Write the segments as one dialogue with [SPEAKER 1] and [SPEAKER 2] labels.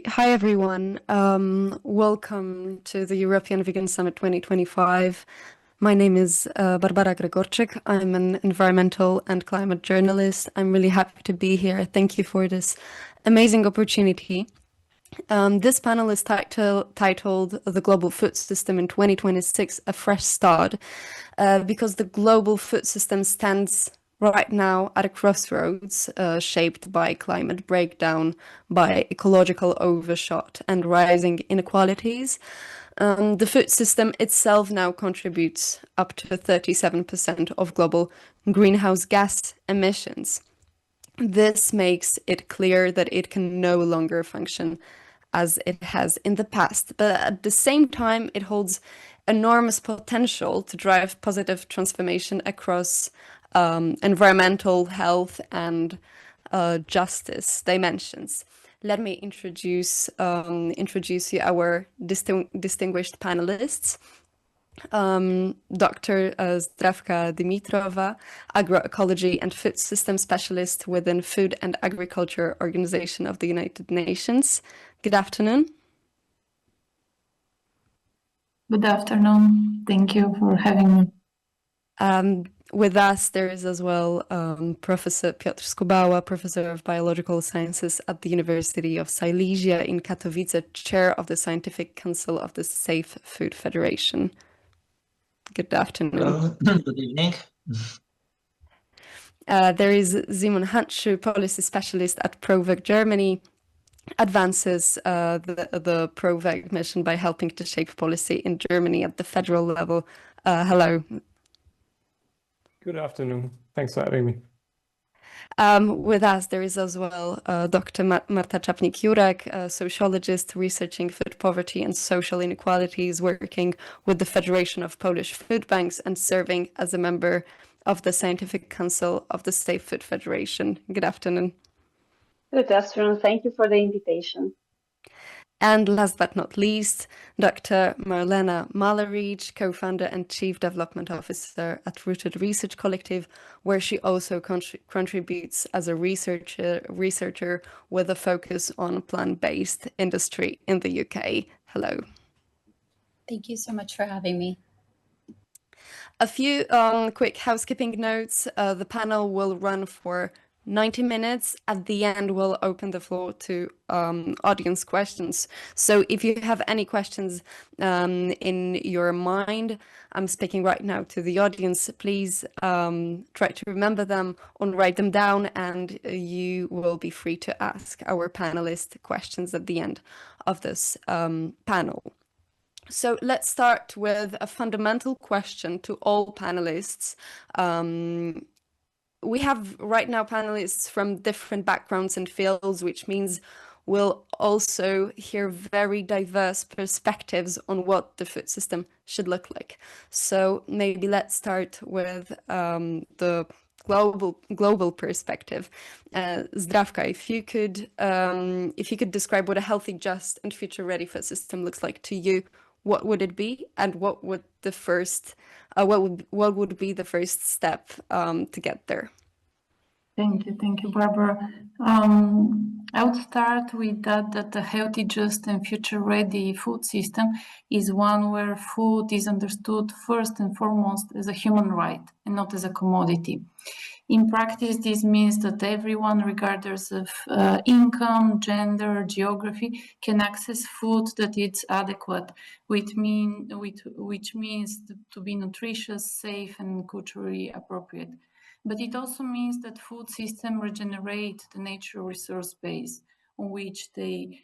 [SPEAKER 1] Hi everyone. Welcome to the European Vegan Summit 2025. My name is Barbara Gregorczyk. I'm an environmental and climate journalist. I'm really happy to be here. Thank you for this amazing opportunity. This panel is titled The Global Food System in 2026, A Fresh Start, because the global food system stands right now at a crossroads shaped by climate breakdown, by ecological overshot and rising inequalities. The food system itself now contributes up to 37% of global greenhouse gas emissions. This makes it clear that it can no longer function as it has in the past, but at the same time, it holds enormous potential to drive positive transformation across environmental, health, and justice dimensions. Let me introduce you our distinguished panelists. Dr. Zdravka Dimitrova, agroecology and food system specialist within Food and Agriculture Organization of the United Nations. Good afternoon.
[SPEAKER 2] Good afternoon. Thank you for having
[SPEAKER 1] me. With us, there is as well Professor Piotr Skubała, Professor of Biological Sciences at the University of Silesia in Katowice, Chair of the Scientific Council of the Safe Food Federation. Good afternoon.
[SPEAKER 3] Good evening.
[SPEAKER 1] There is Handschuh, Policy Specialist at ProVeg Germany, advances the ProVeg mission by helping to shape policy in Germany at the federal level. Hello.
[SPEAKER 4] Good afternoon. Thanks for having me.
[SPEAKER 1] With us, there is as well Dr. Marta Czapnik-Jurak, a sociologist researching food poverty and social inequalities, working with the Federation of Polish Food Banks and serving as a member of the Scientific Council of the Safe Food Federation. Good afternoon.
[SPEAKER 5] Good afternoon. Thank you for the invitation.
[SPEAKER 1] And last but not least, Dr. Marlana Malerich, co-founder and chief development officer at Rooted Research Collective, where she also contributes as a researcher with a focus on plant-based industry in the UK. Hello.
[SPEAKER 6] Thank you so much for having me.
[SPEAKER 1] A few quick housekeeping notes. The panel will run for 90 minutes. At the end, we'll open the floor to audience questions. So if you have any questions in your mind, I'm speaking right now to the audience, please try to remember them or write them down, and you will be free to ask our panelists questions at the end of this panel. So let's start with a fundamental question to all panelists. We have right now panelists from different backgrounds and fields, which means we'll also hear very diverse perspectives on what the food system should look like. So maybe let's start with the global perspective. Zdravka, if you could describe what a healthy, just, and future-ready food system looks like to you, what would it be, and what would the first what would be the first step to get there?
[SPEAKER 2] Thank you, Barbara. I would start with that a healthy, just, and future-ready food system is one where food is understood first and foremost as a human right and not as a commodity. In practice, this means that everyone, regardless of income, gender, geography, can access food that is adequate, which means to be nutritious, safe, and culturally appropriate. But it also means that food systems regenerate the natural resource base on which they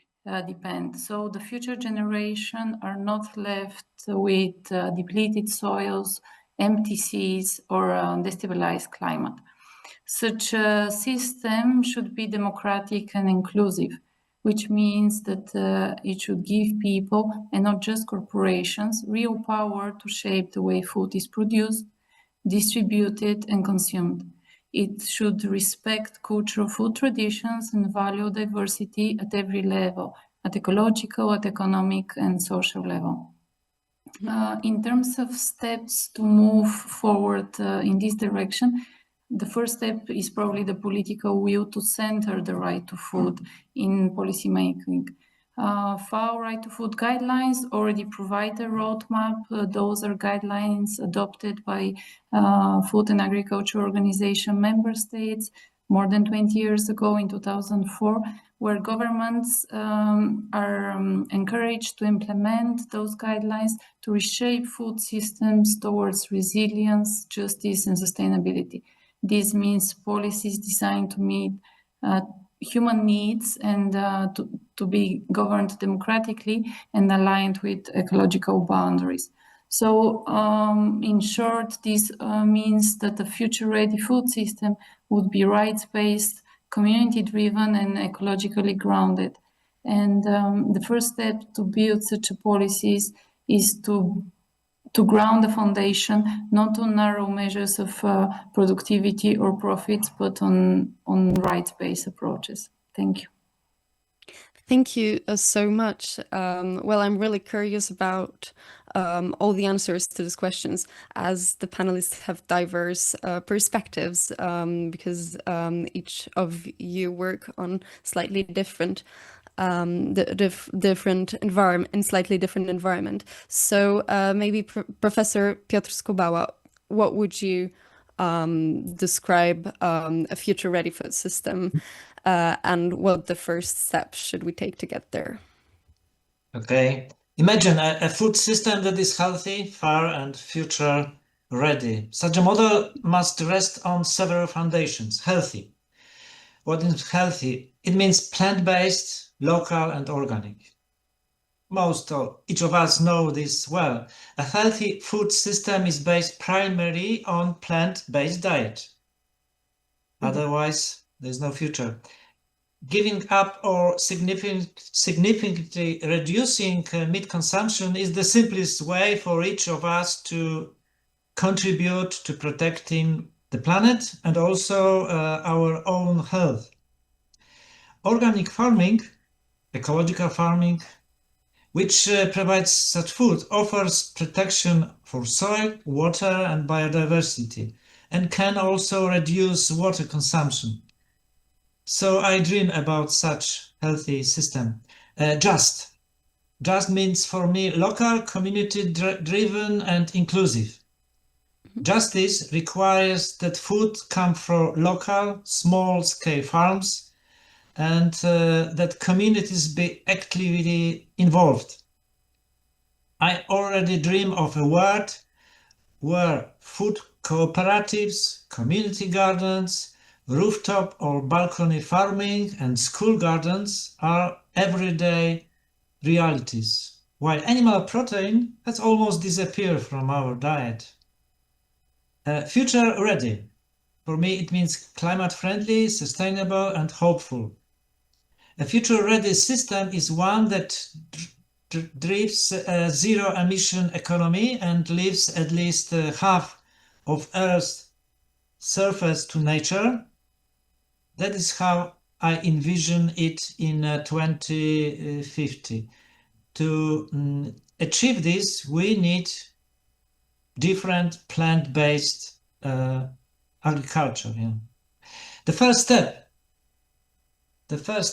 [SPEAKER 2] depend. So the future generation are not left with depleted soils, empty seas, or destabilized climate. Such a system should be democratic and inclusive, which means that it should give people, and not just corporations, real power to shape the way food is produced, distributed, and consumed. It should respect cultural food traditions and value diversity at every level, at ecological, at economic, and social level. In terms of steps to move forward in this direction, the first step is probably the political will to center the right to food in policymaking. FAO Right to Food guidelines already provide a roadmap. Those are guidelines adopted by Food and Agriculture Organization member states more than 20 years ago in 2004, where governments are encouraged to implement those guidelines to reshape food systems towards resilience, justice, and sustainability. This means policies designed to meet human needs and to be governed democratically and aligned with ecological boundaries. So in short, this means that the future-ready food system would be rights-based, community-driven, and ecologically grounded. And the first step to build such a policies is to ground the foundation, not on narrow measures of productivity or profits, but on rights-based approaches. Thank you.
[SPEAKER 1] Thank you so much. Well, I'm really curious about all the answers to these questions, as the panelists have diverse perspectives, because each of you work on slightly different different environment, in slightly different environment. So maybe Professor Piotr Skubała, what would you describe a future-ready food system, and what the first steps should we take to get there?
[SPEAKER 3] Okay. Imagine a food system that is healthy, fair, and future-ready. Such a model must rest on several foundations. Healthy. What is healthy? It means plant-based, local, and organic. Each of us know this well. A healthy food system is based primarily on plant-based diet. Otherwise, there's no future. Giving up or significantly reducing meat consumption is the simplest way for each of us to contribute to protecting the planet and also our own health. Organic farming, ecological farming, which provides such food, offers protection for soil, water, and biodiversity, and can also reduce water consumption. So I dream about such healthy system. Just means for me local, community-driven, and inclusive. Justice requires that food come from local, small-scale farms, and that communities be actively involved. I already dream of a world where food cooperatives, community gardens, rooftop or balcony farming, and school gardens are everyday realities, while animal protein has almost disappeared from our diet. Future ready. For me, it means climate-friendly, sustainable, and hopeful. A future-ready system is one that drives a zero-emission economy and leaves at least half of Earth's surface to nature. That is how I envision it in 2050. To achieve this, we need different plant-based agriculture. Yeah. The first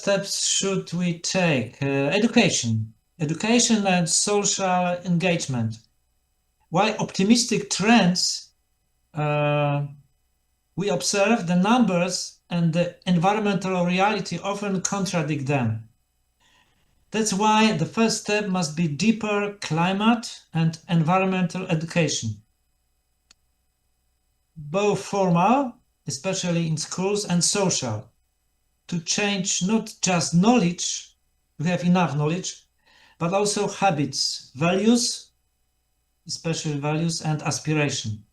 [SPEAKER 3] steps should we take? Education and social engagement. While optimistic trends, we observe the numbers and the environmental reality often contradict them. That's why the first step must be deeper climate and environmental education. Both formal, especially in schools, and social, to change not just knowledge, we have enough knowledge, but also habits, values, especially values, and aspiration.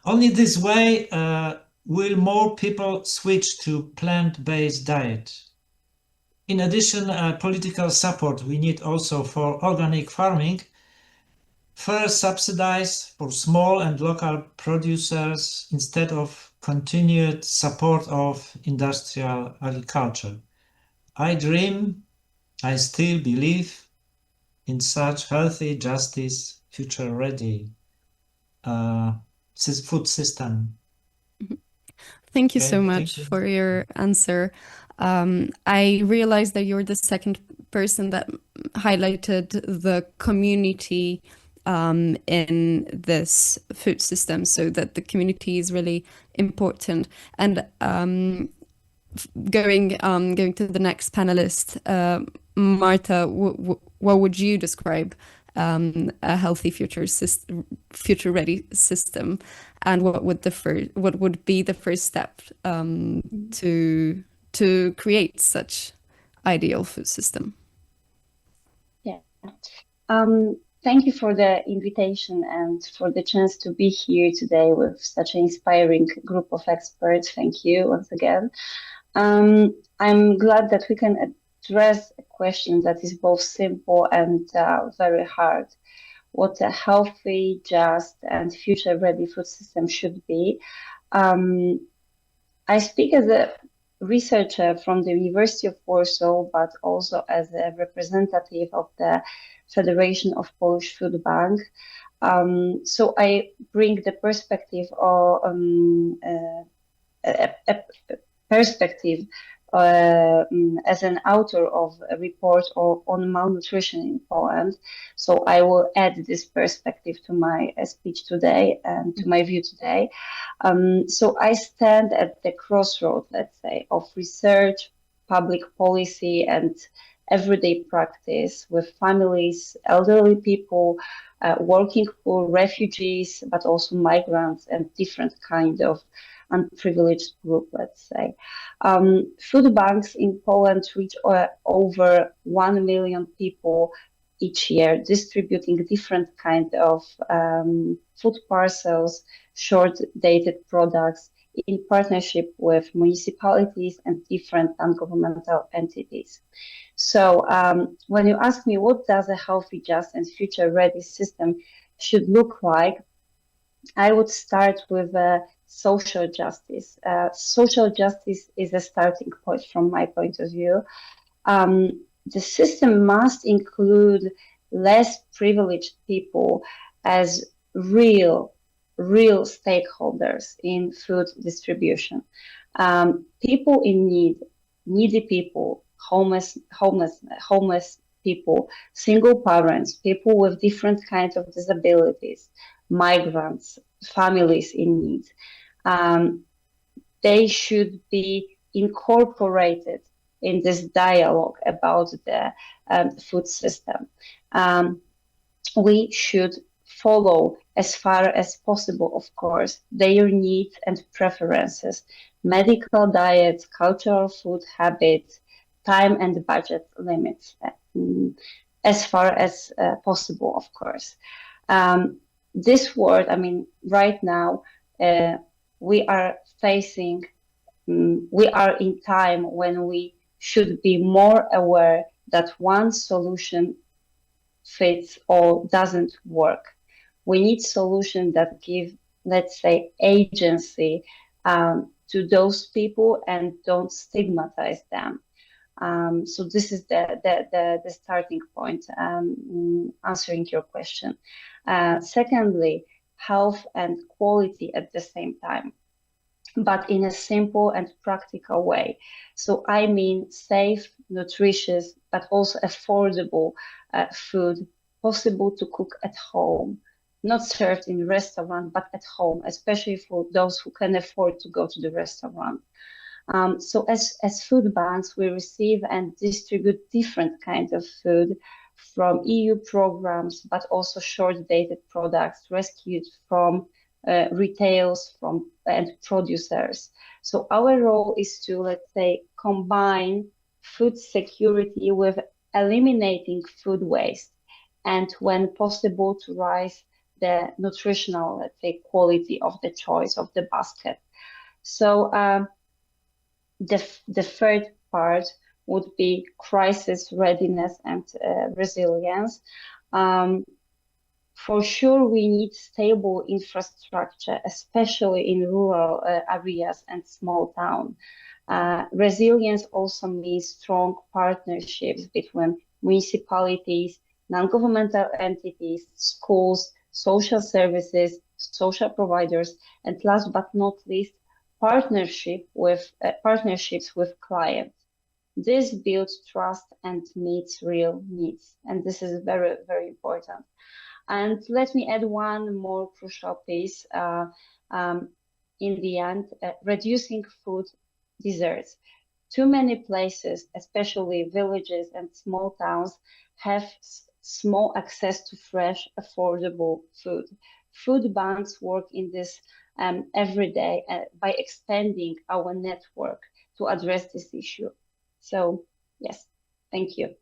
[SPEAKER 3] Only this way will more people switch to plant-based diet. In addition, political support we need also for organic farming. First, subsidize for small and local producers instead of continued support of industrial agriculture. I still believe in such healthy, justice, future-ready food system.
[SPEAKER 1] Thank you so much for your answer. I realized that you're the second person that highlighted the community in this food system, so that the community is really important. And going to the next panelist, Marta, what would you describe a healthy future-ready system, and what would be the first step to create such ideal food system?
[SPEAKER 5] Yeah. Thank you for the invitation and for the chance to be here today with such an inspiring group of experts. Thank you once again. I'm glad that we can address a question that is both simple and very hard. What a healthy, just, and future-ready food system should be. I speak as a researcher from the University of Warsaw, but also as a representative of the Federation of Polish Food Bank. So I bring the perspective of as an author of a report on malnutrition in Poland. So I will add this perspective to my speech today and to my view today. So I stand at the crossroad, let's say, of research, public policy, and everyday practice with families, elderly people, working poor, refugees, but also migrants and different kind of unprivileged group, let's say. Food banks in Poland reach over 1 million people each year, distributing different kind of food parcels, short-dated products in partnership with municipalities and different non-governmental entities. So when you ask me what does a healthy, just, and future-ready system should look like, I would start with social justice. Social justice is a starting point from my point of view. The system must include less privileged people as real stakeholders in food distribution. People in need, needy people, homeless people, single parents, people with different kinds of disabilities, migrants, families in need. They should be incorporated in this dialogue about the food system. We should follow as far as possible, of course, their needs and preferences, medical diets, cultural food habits, time and budget limits, as far as possible, of course. This world, I mean, right now, we are in time when we should be more aware that one solution fits all doesn't work. We need solutions that give, let's say, agency to those people and don't stigmatize them. So this is the starting point, answering your question. Secondly, health and quality at the same time, but in a simple and practical way. So I mean safe, nutritious, but also affordable food, possible to cook at home, not served in restaurant, but at home, especially for those who can afford to go to the restaurant. So as food banks, we receive and distribute different kinds of food from EU programs, but also short-dated products rescued from retails and producers. So our role is to, let's say, combine food security with eliminating food waste, and when possible, to raise the nutritional, let's say, quality of the choice of the basket. So the third part would be crisis readiness and resilience. For sure, we need stable infrastructure, especially in rural areas and small towns. Resilience also means strong partnerships between municipalities, non-governmental entities, schools, social services, social providers, and last but not least, partnerships with clients. This builds trust and meets real needs. And this is very, very important. And let me add one more crucial piece in the end, reducing food deserts. Too many places, especially villages and small towns, have small access to fresh, affordable food. Food banks work in this every day by expanding our network to address this issue. So, yes, thank you.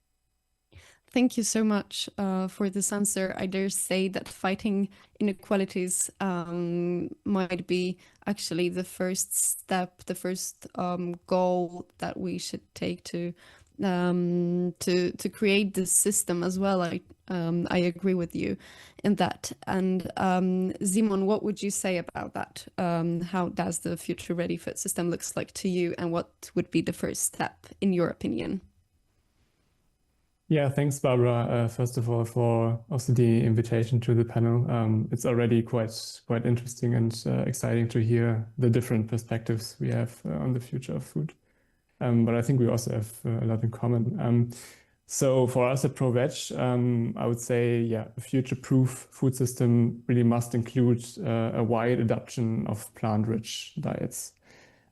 [SPEAKER 1] Thank you so much for this answer. I dare say that fighting inequalities might be actually the first step, the first goal that we should take to create this system as well. I agree with you in that. And Simon, what would you say about that? How does the future ready food system looks like to you, and what would be the first step in your opinion?
[SPEAKER 4] Yeah, thanks, Barbara, first of all, for also the invitation to the panel. It's already quite interesting and exciting to hear the different perspectives we have on the future of food. But I think we also have a lot in common. So for us at ProVeg, I would say, yeah, a future-proof food system really must include a wide adoption of plant-rich diets.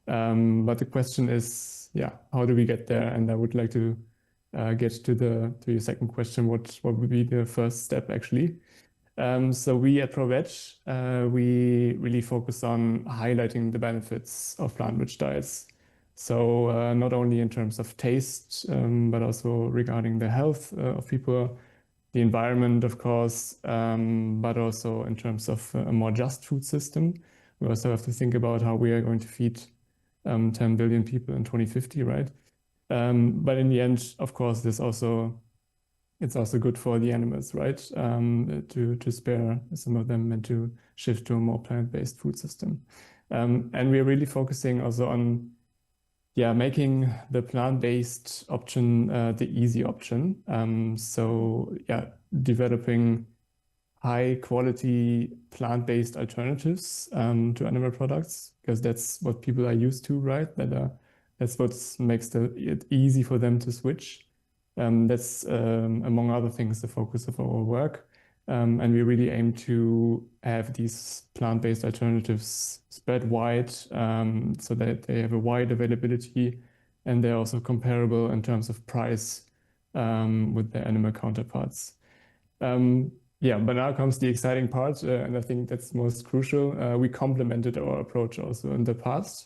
[SPEAKER 4] But the question is, yeah, how do we get there? And I would like to get to your second question, what would be the first step actually? So we at ProVeg, we really focus on highlighting the benefits of plant-rich diets. So not only in terms of taste, but also regarding the health of people, the environment, of course, but also in terms of a more just food system. We also have to think about how we are going to feed 10 billion people in 2050, right? But in the end, of course, it's also good for the animals, right? To spare some of them and to shift to a more plant-based food system. And we're really focusing also on, yeah, making the plant-based option the easy option. So yeah, developing high-quality plant-based alternatives to animal products, because that's what people are used to, right? That's what makes it easy for them to switch. That's, among other things, the focus of our work. And we really aim to have these plant-based alternatives spread wide so that they have a wide availability and they're also comparable in terms of price with their animal counterparts. Yeah, but now comes the exciting part, and I think that's most crucial. We complemented our approach also in the past.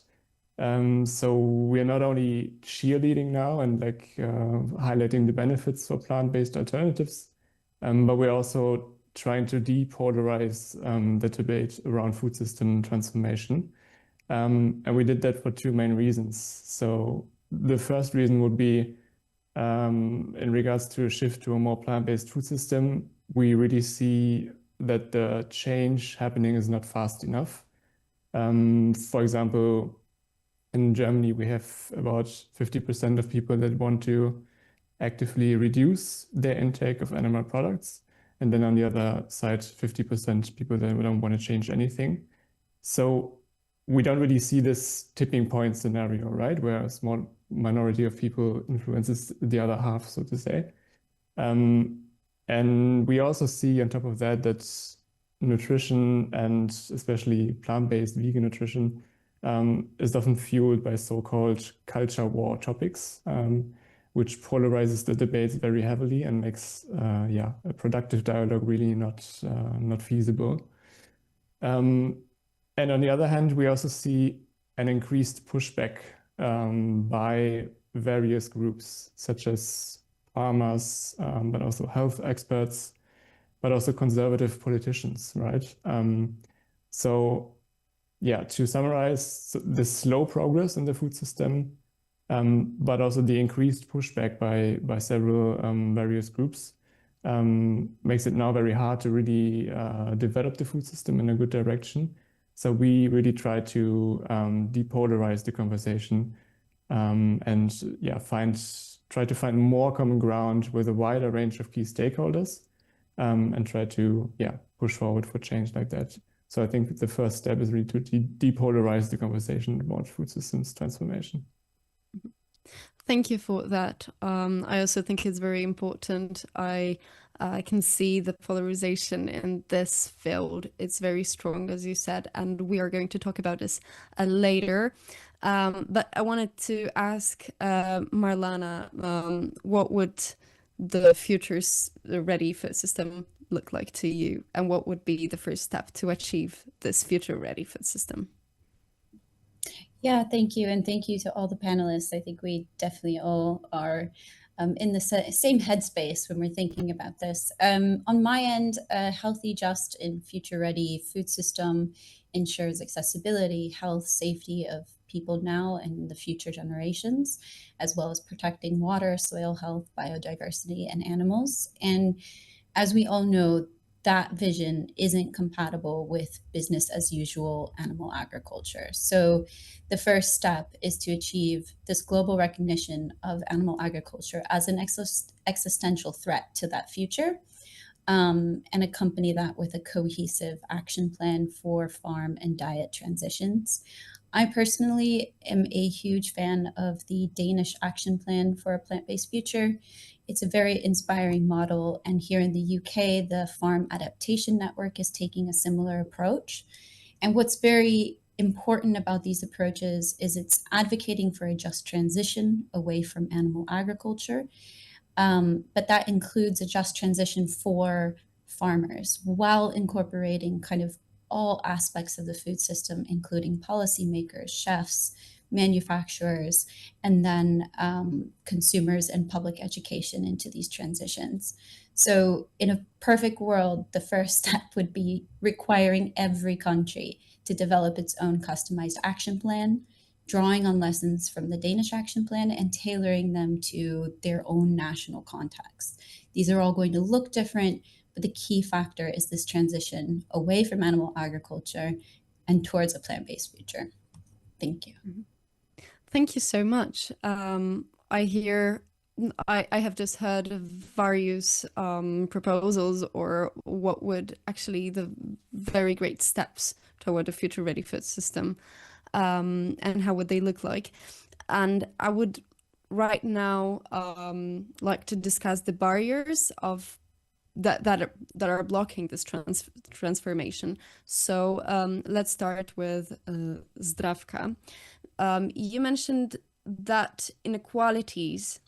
[SPEAKER 4] So we're not only cheerleading now and highlighting the benefits for plant-based alternatives, but we're also trying to depolarize the debate around food system transformation. And we did that for two main reasons. So the first reason would be in regards to a shift to a more plant-based food system, we really see that the change happening is not fast enough. For example, in Germany, we have about 50% of people that want to actively reduce their intake of animal products. And then on the other side, 50% people that don't want to change anything. So we don't really see this tipping point scenario, right? Where a small minority of people influences the other half, so to say. And we also see on top of that nutrition, and especially plant-based vegan nutrition, is often fueled by so-called culture war topics, which polarizes the debates very heavily and makes a productive dialogue really not feasible. And on the other hand, we also see an increased pushback by various groups, such as farmers, but also health experts, but also conservative politicians, right? So yeah, to summarize, the slow progress in the food system, but also the increased pushback by several various groups makes it now very hard to really develop the food system in a good direction. So we really try to depolarize the conversation and try to find more common ground with a wider range of key stakeholders and try to push forward for change like that. So I think the first step is really to depolarize the conversation about food systems transformation.
[SPEAKER 1] Thank you for that. I also think it's very important. I can see the polarization in this field. It's very strong, as you said, and we are going to talk about this later. But I wanted to ask Marlana, what would the future's ready food system look like to you, and what would be the first step to achieve this future ready food system?
[SPEAKER 6] Yeah, thank you. And thank you to all the panelists. I think we definitely all are in the same headspace when we're thinking about this. On my end, a healthy, just, and future-ready food system ensures accessibility, health, safety of people now and the future generations, as well as protecting water, soil health, biodiversity, and animals. And as we all know, that vision isn't compatible with business as usual animal agriculture. So the first step is to achieve this global recognition of animal agriculture as an existential threat to that future, and accompany that with a cohesive action plan for farm and diet transitions. I personally am a huge fan of the Danish action plan for a plant-based future. It's a very inspiring model, and here in the UK, the Farm Adaptation Network is taking a similar approach. And what's very important about these approaches is it's advocating for a just transition away from animal agriculture, but that includes a just transition for farmers while incorporating kind of all aspects of the food system, including policymakers, chefs, manufacturers, and then consumers and public education into these transitions. So in a perfect world, the first step would be requiring every country to develop its own customized action plan, drawing on lessons from the Danish action plan and tailoring them to their own national context. These are all going to look different, but the key factor is this transition away from animal agriculture and towards a plant-based future. Thank you.
[SPEAKER 1] Thank you so much. I have just heard of various proposals, or what would actually the very great steps toward a future ready food system, and how would they look like. And I would right now like to discuss the barriers of that are blocking this transformation. So let's start with Zdravka. You mentioned that inequalities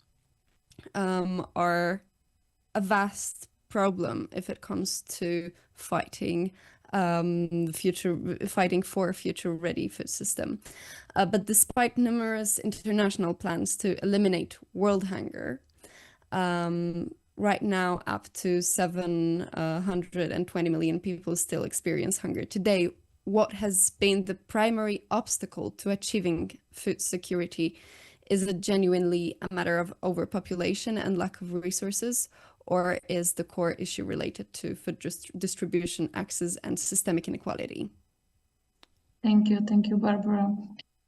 [SPEAKER 1] are a vast problem if it comes to fighting for a future-ready food system. But despite numerous international plans to eliminate world hunger, right now up to 720 million people still experience hunger today. What has been the primary obstacle to achieving food security? Is it genuinely a matter of overpopulation and lack of resources, or is the core issue related to food distribution, access, and systemic inequality?
[SPEAKER 2] Thank you, Barbara.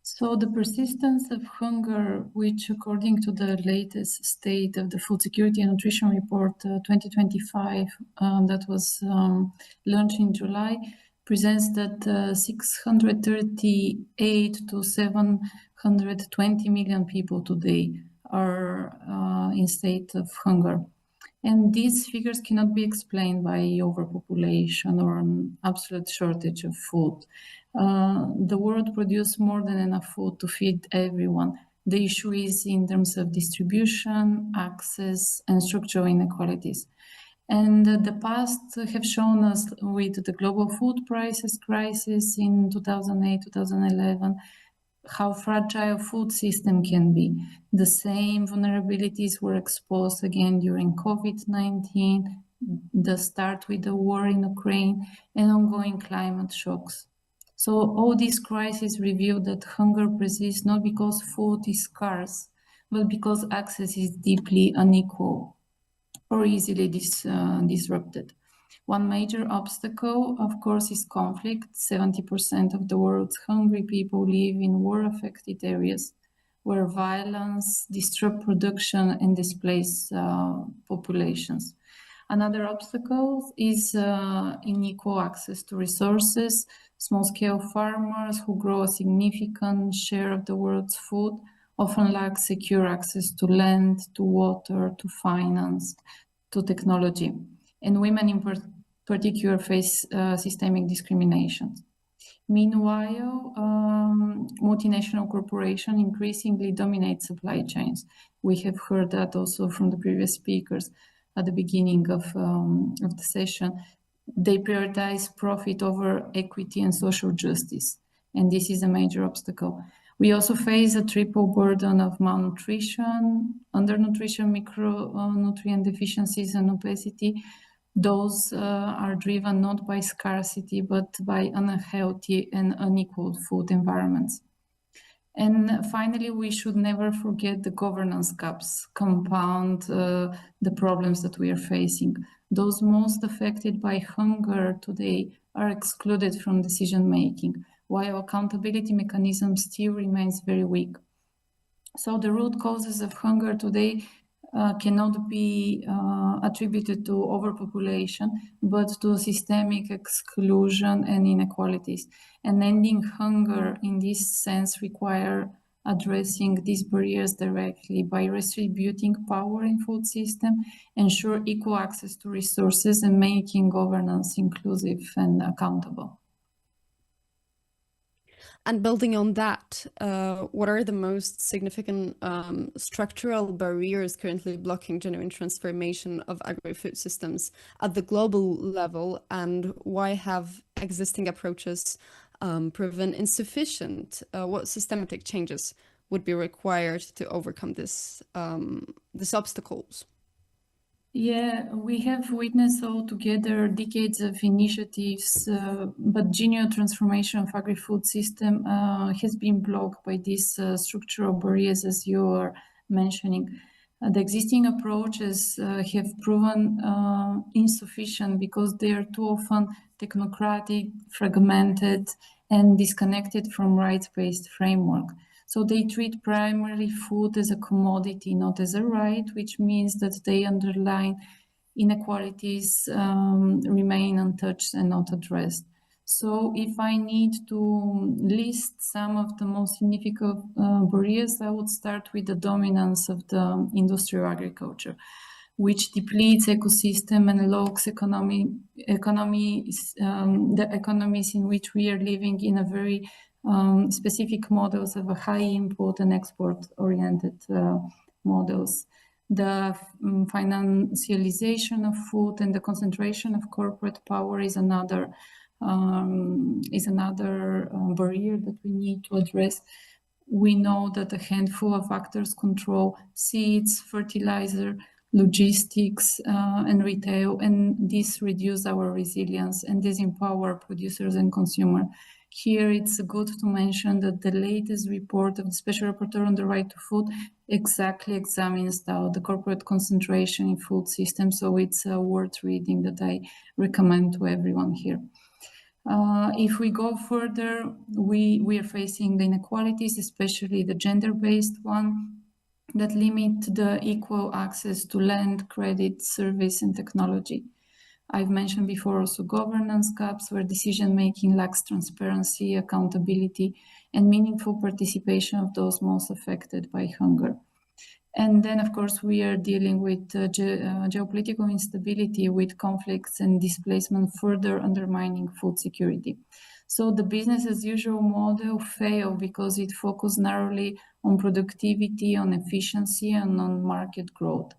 [SPEAKER 2] So the persistence of hunger, which according to the latest State of the Food Security and Nutrition Report 2025 that was launched in July, presents that 638 to 720 million people today are in state of hunger. And these figures cannot be explained by overpopulation or an absolute shortage of food. The world produces more than enough food to feed everyone. The issue is in terms of distribution, access, and structural inequalities. And the past have shown us with the global food prices crisis in 2008, 2011, how fragile food system can be. The same vulnerabilities were exposed again during COVID-19, the start with the war in Ukraine, and ongoing climate shocks. So all these crises reveal that hunger persists not because food is scarce, but because access is deeply unequal or easily disrupted. One major obstacle, of course, is conflict. 70% of the world's hungry people live in war-affected areas where violence disrupts production and displaces populations. Another obstacle is unequal access to resources. Small-scale farmers who grow a significant share of the world's food often lack secure access to land, to water, to finance, to technology. And women in particular face systemic discrimination. Meanwhile, multinational corporations increasingly dominate supply chains. We have heard that also from the previous speakers at the beginning of the session. They prioritize profit over equity and social justice, and this is a major obstacle. We also face a triple burden of malnutrition, undernutrition, micronutrient deficiencies, and obesity. Those are driven not by scarcity, but by unhealthy and unequal food environments. And finally, we should never forget the governance gaps compound the problems that we are facing. Those most affected by hunger today are excluded from decision-making, while accountability mechanism still remains very weak. So the root causes of hunger today cannot be attributed to overpopulation, but to systemic exclusion and inequalities. And ending hunger in this sense require addressing these barriers directly by redistributing power in food system, ensure equal access to resources, and making governance inclusive and accountable.
[SPEAKER 1] And building on that, what are the most significant structural barriers currently blocking genuine transformation of agri-food systems at the global level, and why have existing approaches proven insufficient? What systematic changes would be required to overcome these obstacles?
[SPEAKER 2] Yeah, we have witnessed altogether decades of initiatives, but genuine transformation of agri-food system has been blocked by these structural barriers, as you are mentioning. The existing approaches have proven insufficient because they are too often technocratic, fragmented, and disconnected from rights-based framework. So they treat primarily food as a commodity, not as a right, which means that they underline inequalities remain untouched and not addressed. So if I need to list some of the most significant barriers, I would start with the dominance of the industrial agriculture, which depletes ecosystem and locks the economies in which we are living in a very specific models of a high input and export-oriented models. The financialization of food and the concentration of corporate power is another barrier that we need to address. We know that a handful of actors control seeds, fertilizer, logistics, and retail, and this reduces our resilience and disempower producers and consumers. Here, it's good to mention that the latest report of the Special Rapporteur on the Right to Food exactly examines the corporate concentration in food systems, so it's worth reading that I recommend to everyone here. If we go further, we are facing the inequalities, especially the gender-based one, that limit the equal access to land, credit, service, and technology. I've mentioned before also governance gaps where decision-making lacks transparency, accountability, and meaningful participation of those most affected by hunger. And then, of course, we are dealing with geopolitical instability, with conflicts and displacement further undermining food security. So the business as usual model failed because it focused narrowly on productivity, on efficiency, and on market growth.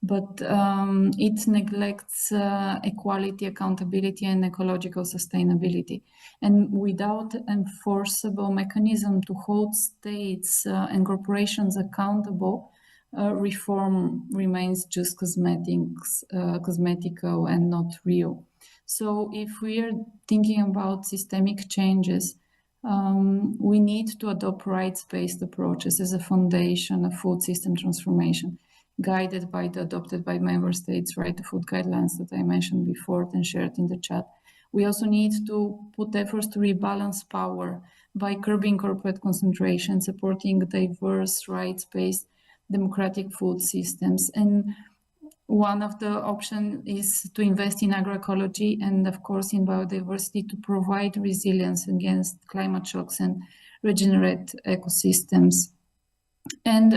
[SPEAKER 2] But it neglects equality, accountability, and ecological sustainability. And without enforceable mechanism to hold states and corporations accountable, reform remains just cosmetical and not real. So if we are thinking about systemic changes, we need to adopt rights-based approaches as a foundation of food system transformation, guided by the adopted by member states right to food guidelines that I mentioned before and shared in the chat. We also need to put efforts to rebalance power by curbing corporate concentration, supporting diverse rights-based democratic food systems. And one of the options is to invest in agroecology and, of course, in biodiversity to provide resilience against climate shocks and regenerate ecosystems. And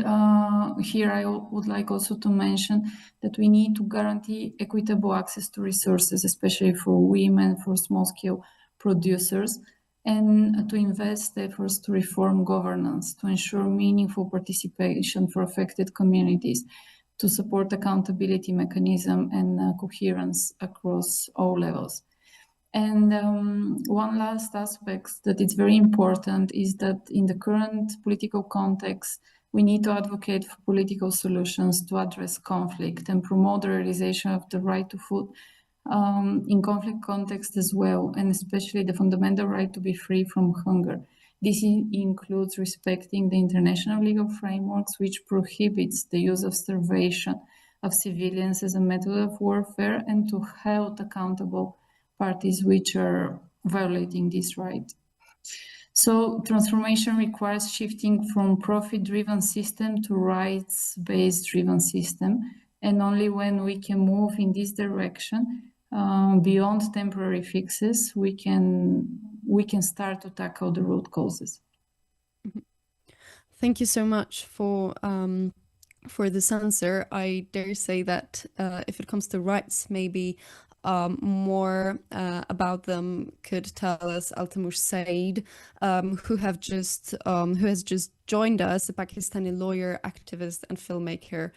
[SPEAKER 2] here I would like also to mention that we need to guarantee equitable access to resources, especially for women, for small-scale producers, and to invest efforts to reform governance, to ensure meaningful participation for affected communities, to support accountability mechanism and coherence across all levels. And one last aspect that is very important is that in the current political context, we need to advocate for political solutions to address conflict and promote the realization of the right to food in conflict context as well, and especially the fundamental right to be free from hunger. This includes respecting the international legal frameworks which prohibits the use of starvation of civilians as a method of warfare, and to hold accountable parties which are violating this right. So transformation requires shifting from profit-driven system to rights-based driven system. And only when we can move in this direction, beyond temporary fixes, we can start to tackle the root causes.
[SPEAKER 1] Thank you so much for this answer. I dare say that if it comes to rights, maybe more about them could tell us Altamush Saeed, who has just joined us, a Pakistani lawyer, activist, and filmmaker,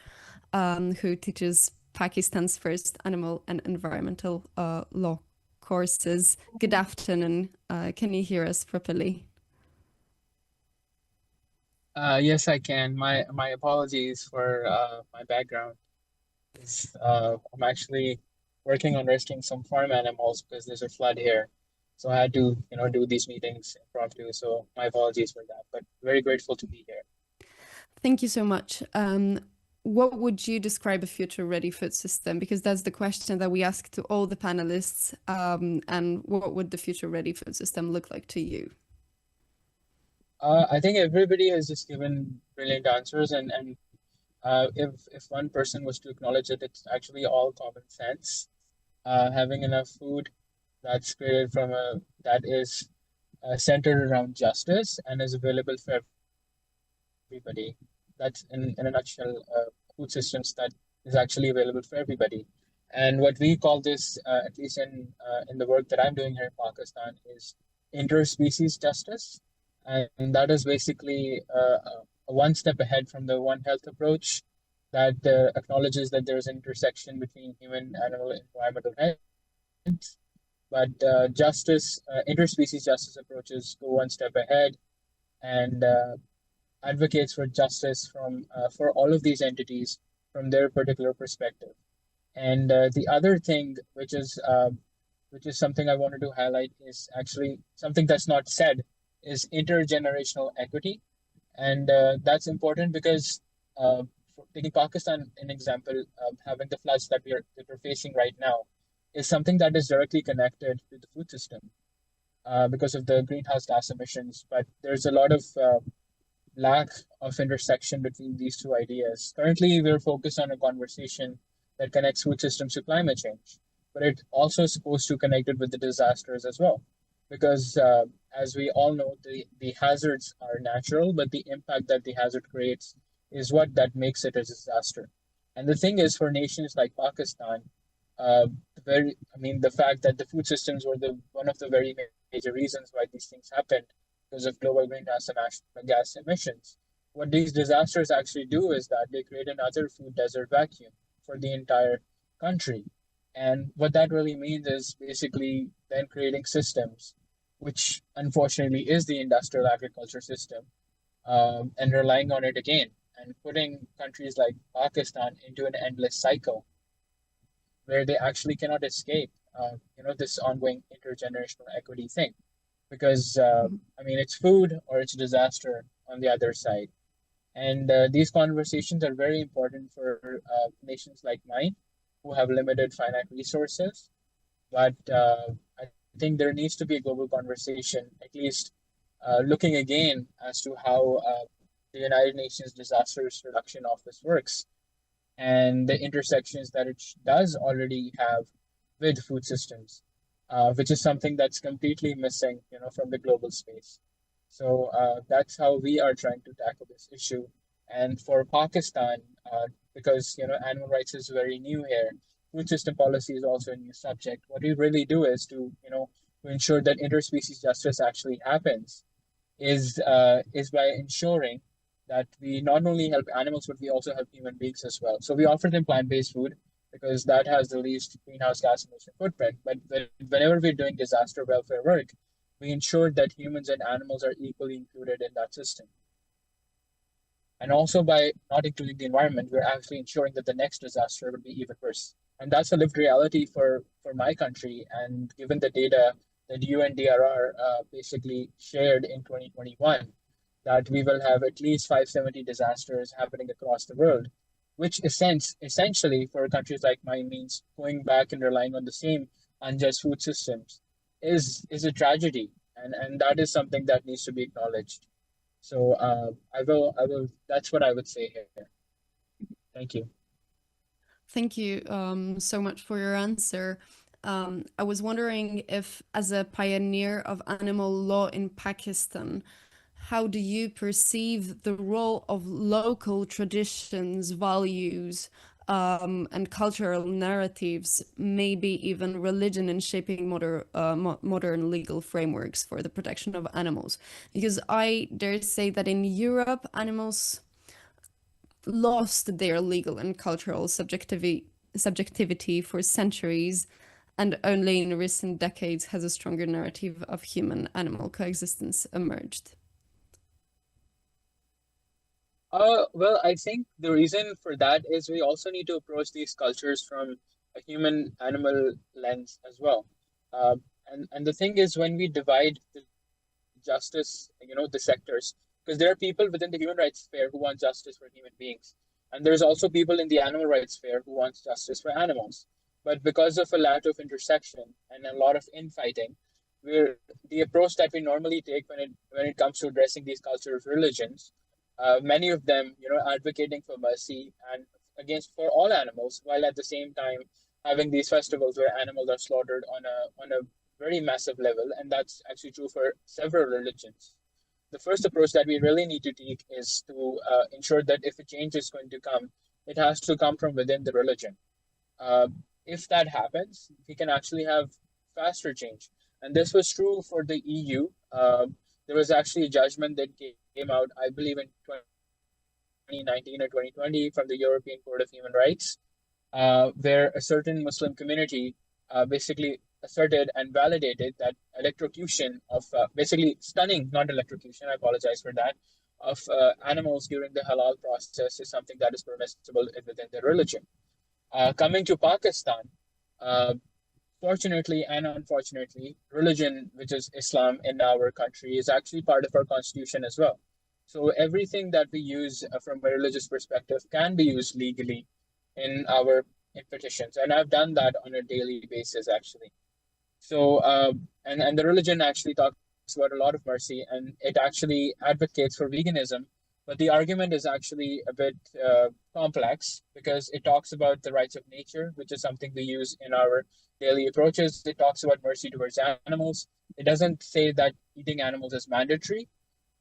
[SPEAKER 1] who teaches Pakistan's first animal and environmental law courses. Good afternoon. Can you hear us properly?
[SPEAKER 7] Yes, I can. My apologies for my background. I'm actually working on rescuing some farm animals because there's a flood here. So I had to, do these meetings impromptu. So my apologies for that, but very grateful to be here.
[SPEAKER 1] Thank you so much. What would you describe a future-ready food system? Because that's the question that we ask to all the panelists. And what would the future-ready food system look like to you?
[SPEAKER 7] I think everybody has just given brilliant answers, and if one person was to acknowledge that it's actually all common sense, having enough food that's created that is centered around justice and is available for everybody. That's in a nutshell, food systems that is actually available for everybody. And what we call this, at least in the work that I'm doing here in Pakistan, is interspecies justice. And that is basically one step ahead from the One Health approach that acknowledges that there's an intersection between human, animal, and environmental health. But interspecies justice approaches go one step ahead and advocates for justice for all of these entities from their particular perspective. And the other thing, which is something I wanted to highlight, is actually something that's not said, is intergenerational equity. And that's important because taking Pakistan an example, having the floods that we're facing right now is something that is directly connected to the food system because of the greenhouse gas emissions. But there's a lot of lack of intersection between these two ideas. Currently, we're focused on a conversation that connects food systems to climate change, but it also is supposed to connect it with the disasters as well. Because as we all know, the hazards are natural, but the impact that the hazard creates is what that makes it a disaster. And the thing is, for nations like Pakistan, the fact that the food systems were one of the very major reasons why these things happened because of global greenhouse gas emissions. What these disasters actually do is that they create another food desert vacuum for the entire country. And what that really means is basically then creating systems, which unfortunately is the industrial agriculture system, and relying on it again, and putting countries like Pakistan into an endless cycle where they actually cannot escape, this ongoing intergenerational equity thing. Because, it's food or it's disaster on the other side. And these conversations are very important for nations like mine, who have limited finite resources. But I think there needs to be a global conversation, at least looking again as to how the United Nations Disaster Reduction Office works and the intersections that it does already have with food systems, which is something that's completely missing, from the global space. So that's how we are trying to tackle this issue. And for Pakistan, because animal rights is very new here, food system policy is also a new subject. What we really do is to ensure that interspecies justice actually happens is by ensuring that we not only help animals, but we also help human beings as well. So we offer them plant-based food because that has the least greenhouse gas emission footprint. But whenever we're doing disaster welfare work, we ensure that humans and animals are equally included in that system. And also by not including the environment, we're actually ensuring that the next disaster will be even worse. And that's a lived reality for my country. And given the data that UNDRR basically shared in 2021, that we will have at least 570 disasters happening across the world, which essentially for countries like mine means going back and relying on the same unjust food systems is a tragedy. And that is something that needs to be acknowledged. So I will, that's what I would say here. Thank you.
[SPEAKER 1] Thank you so much for your answer. I was wondering if, as a pioneer of animal law in Pakistan, how do you perceive the role of local traditions, values, and cultural narratives, maybe even religion, in shaping modern legal frameworks for the protection of animals? Because I dare say that in Europe, animals lost their legal and cultural subjectivity for centuries, and only in recent decades has a stronger narrative of human-animal coexistence emerged.
[SPEAKER 7] Well, I think the reason for that is we also need to approach these cultures from a human-animal lens as well. And the thing is, when we divide the justice, the sectors, because there are people within the human rights sphere who want justice for human beings. And there's also people in the animal rights sphere who want justice for animals. But because of a lack of intersection and a lot of infighting, the approach that we normally take when it comes to addressing these cultural religions, many of them, advocating for mercy and for all animals, while at the same time having these festivals where animals are slaughtered on a very massive level, and that's actually true for several religions. The first approach that we really need to take is to ensure that if a change is going to come, it has to come from within the religion. If that happens, we can actually have faster change. And this was true for the EU. There was actually a judgment that came out, I believe, in 2019 or 2020 from the European Court of Human Rights, where a certain Muslim community basically asserted and validated that electrocution of, basically stunning, not electrocution, I apologize for that, of animals during the halal process is something that is permissible within their religion. Coming to Pakistan, fortunately and unfortunately, religion, which is Islam in our country, is actually part of our constitution as well. So everything that we use from a religious perspective can be used legally in petitions. And I've done that on a daily basis, actually. So, and the religion actually talks about a lot of mercy, and it actually advocates for veganism. But the argument is actually a bit complex because it talks about the rights of nature, which is something we use in our daily approaches. It talks about mercy towards animals. It doesn't say that eating animals is mandatory.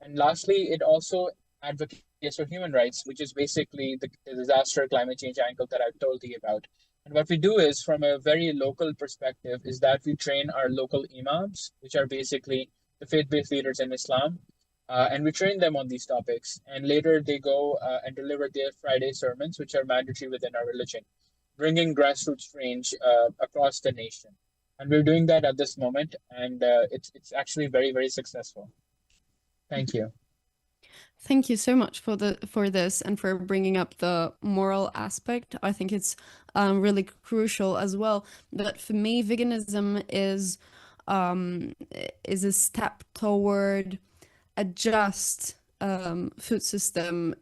[SPEAKER 7] And lastly, it also advocates for human rights, which is basically the disaster climate change angle that I've told you about. And what we do is, from a very local perspective, is that we train our local imams, which are basically the faith-based leaders in Islam, and we train them on these topics. And later they go and deliver their Friday sermons, which are mandatory within our religion, bringing grassroots change across the nation. And we're doing that at this moment, and it's actually very, very successful. Thank you.
[SPEAKER 1] Thank you so much for this and for bringing up the moral aspect. I think it's really crucial as well. But for me, veganism is a step toward a just food system.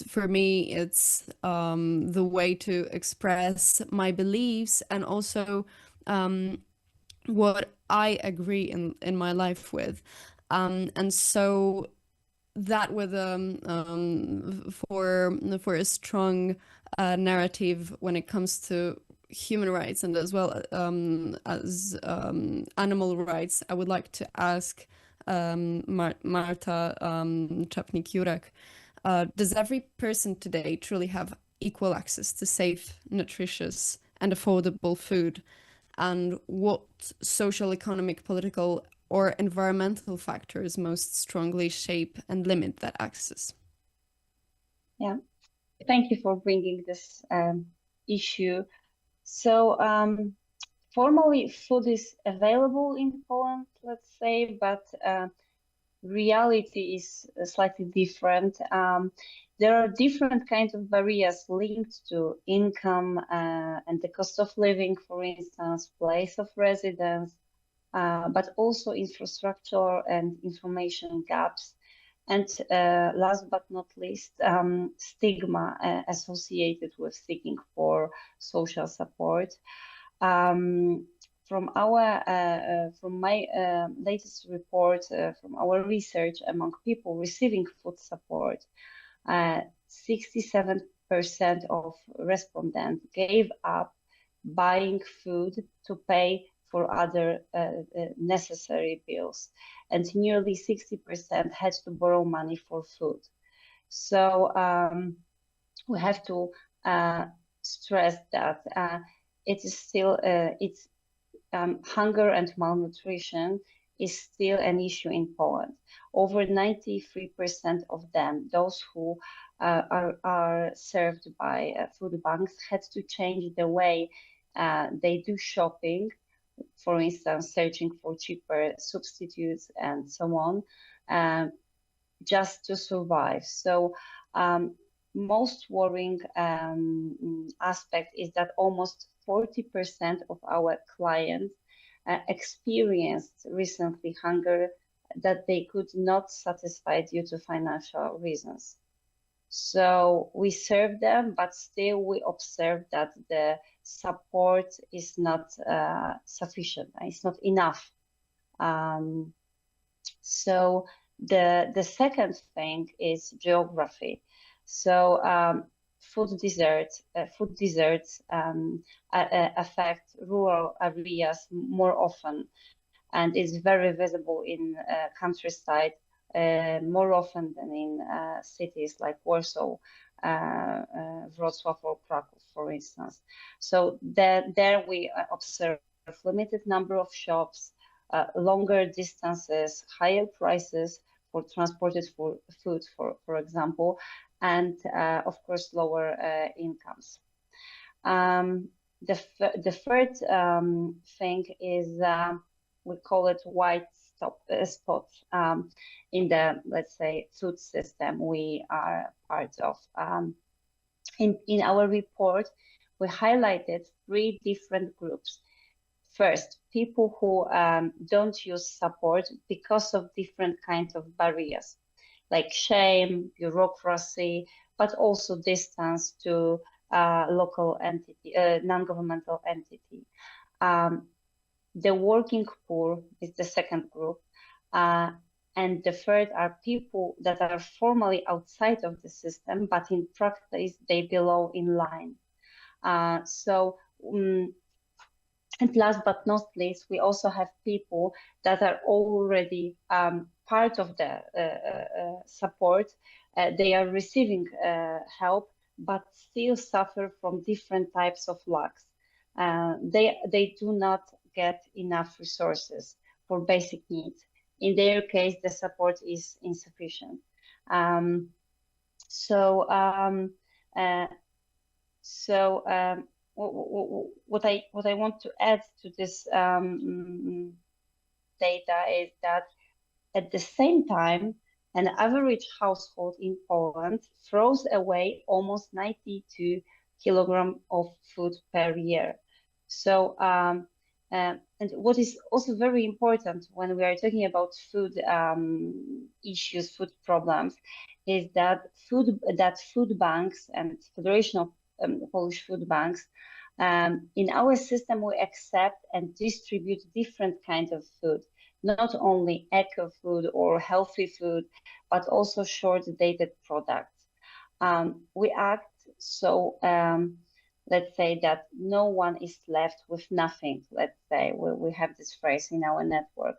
[SPEAKER 1] For me, it's the way to express my beliefs and also what I agree in my life with. And so that with for a strong narrative when it comes to human rights and as well as animal rights, I would like to ask Marta, Czapnik, Jurak, Does every person today truly have equal access to safe, nutritious, and affordable food? And what social, economic, political, or environmental factors most strongly shape and limit that access?
[SPEAKER 5] Yeah, thank you for bringing this issue. So formally, food is available in Poland, let's say, but reality is slightly different. There are different kinds of barriers linked to income and the cost of living, for instance, place of residence, but also infrastructure and information gaps. And last but not least, stigma associated with seeking for social support. From my latest report, from our research among people receiving food support, 67% of respondents gave up buying food to pay for other necessary bills, and nearly 60% had to borrow money for food. So we have to stress that it is still hunger and malnutrition is still an issue in Poland. Over 93% of them, those who are served by food banks, had to change the way they do shopping, for instance, searching for cheaper substitutes and so on, just to survive. So most worrying aspect is that almost 40% of our clients experienced recently hunger that they could not satisfy due to financial reasons. So we serve them, but still we observe that the support is not sufficient. It's not enough. So the second thing is geography. So food deserts affect rural areas more often, and it's very visible in countryside more often than in cities like Warsaw, Wrocław, or Kraków, for instance. So there we observe limited number of shops, longer distances, higher prices for transported food, for example, and of course lower incomes. The third thing is we call it white spots in the, let's say, food system we are part of. In our report, we highlighted 3 different groups. First, people who don't use support because of different kinds of barriers, like shame, bureaucracy, but also distance to local entity, non-governmental entity. The working poor is the second group. And the third are people that are formally outside of the system, but in practice, they belong in line. And last but not least, we also have people that are already part of the support. They are receiving help, but still suffer from different types of lacks. They do not get enough resources for basic needs. In their case, the support is insufficient. What I want to add to this data is that at the same time, an average household in Poland throws away almost 92 kilograms of food per year. So, and what is also very important when we are talking about food issues, food problems, is that food banks and Federation of Polish Food Banks, in our system, we accept and distribute different kinds of food, not only eco food or healthy food, but also short-dated products. We act so, let's say, that no one is left with nothing. Let's say we have this phrase in our network,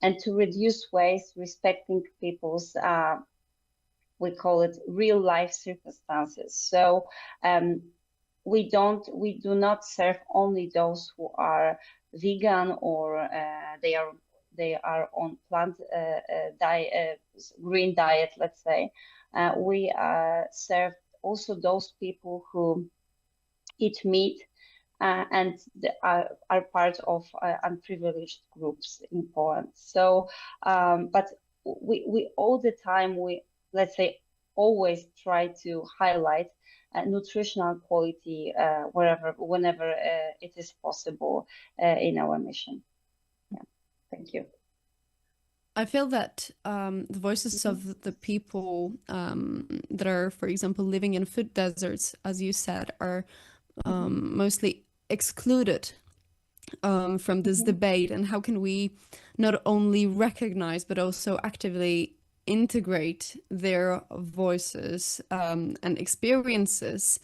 [SPEAKER 5] and to reduce waste, respecting people's we call it real life circumstances. So we do not serve only those who are vegan or they are on plant diet, green diet, let's say. We serve also those people who eat meat and are part of unprivileged groups in Poland. So, but we all the time, let's say, always try to highlight nutritional quality whenever it is possible in our mission. Yeah, thank you.
[SPEAKER 1] I feel that the voices of the people that are, for example, living in food deserts, as you said, are mostly excluded from this debate. And how can we not only recognize, but also actively integrate their voices and experiences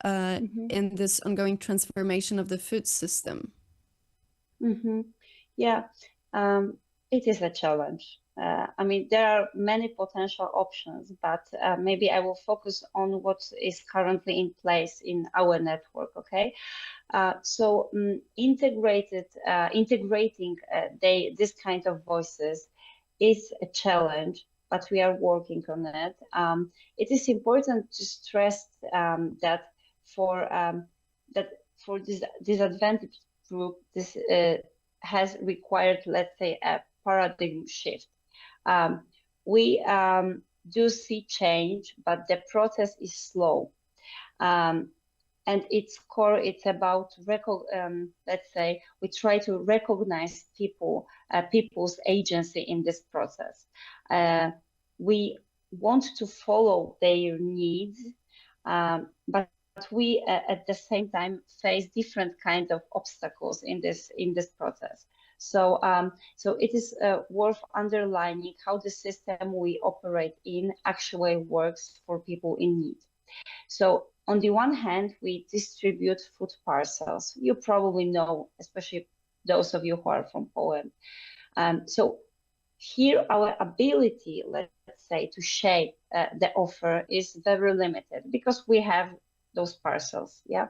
[SPEAKER 1] in this ongoing transformation of the food system?
[SPEAKER 5] Yeah, it is a challenge. I mean, there are many potential options, but maybe I will focus on what is currently in place in our network, okay? So integrating this kind of voices is a challenge, but we are working on it. It is important to stress that for this disadvantaged group, this has required, let's say, a paradigm shift. We do see change, but the process is slow. And its core, it's about, let's say, we try to recognize people's agency in this process. We want to follow their needs, but we at the same time face different kinds of obstacles in this process. So so it is worth underlining how the system we operate in actually works for people in need. So on the one hand, we distribute food parcels. You probably know, especially those of you who are from Poland. So here our ability, let's say, to shape the offer is very limited because we have those parcels. Yeah.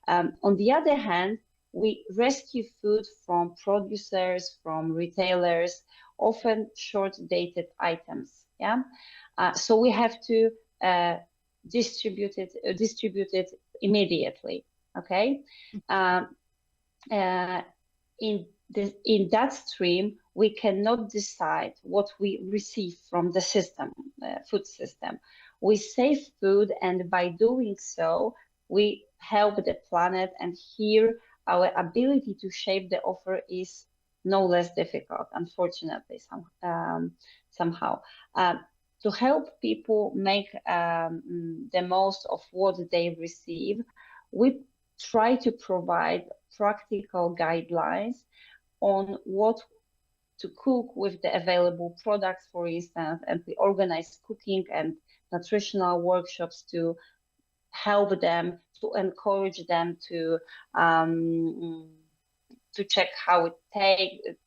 [SPEAKER 5] On the other hand, we rescue food from producers, from retailers, often short-dated items. Yeah. So we have to distribute it immediately. Okay. In that stream, we cannot decide what we receive from the system, food system. We save food, and by doing so, we help the planet. And here, our ability to shape the offer is no less difficult, unfortunately, somehow. To help people make the most of what they receive, we try to provide practical guidelines on what to cook with the available products, for instance, and we organize cooking and nutritional workshops to help them, to encourage them to check how it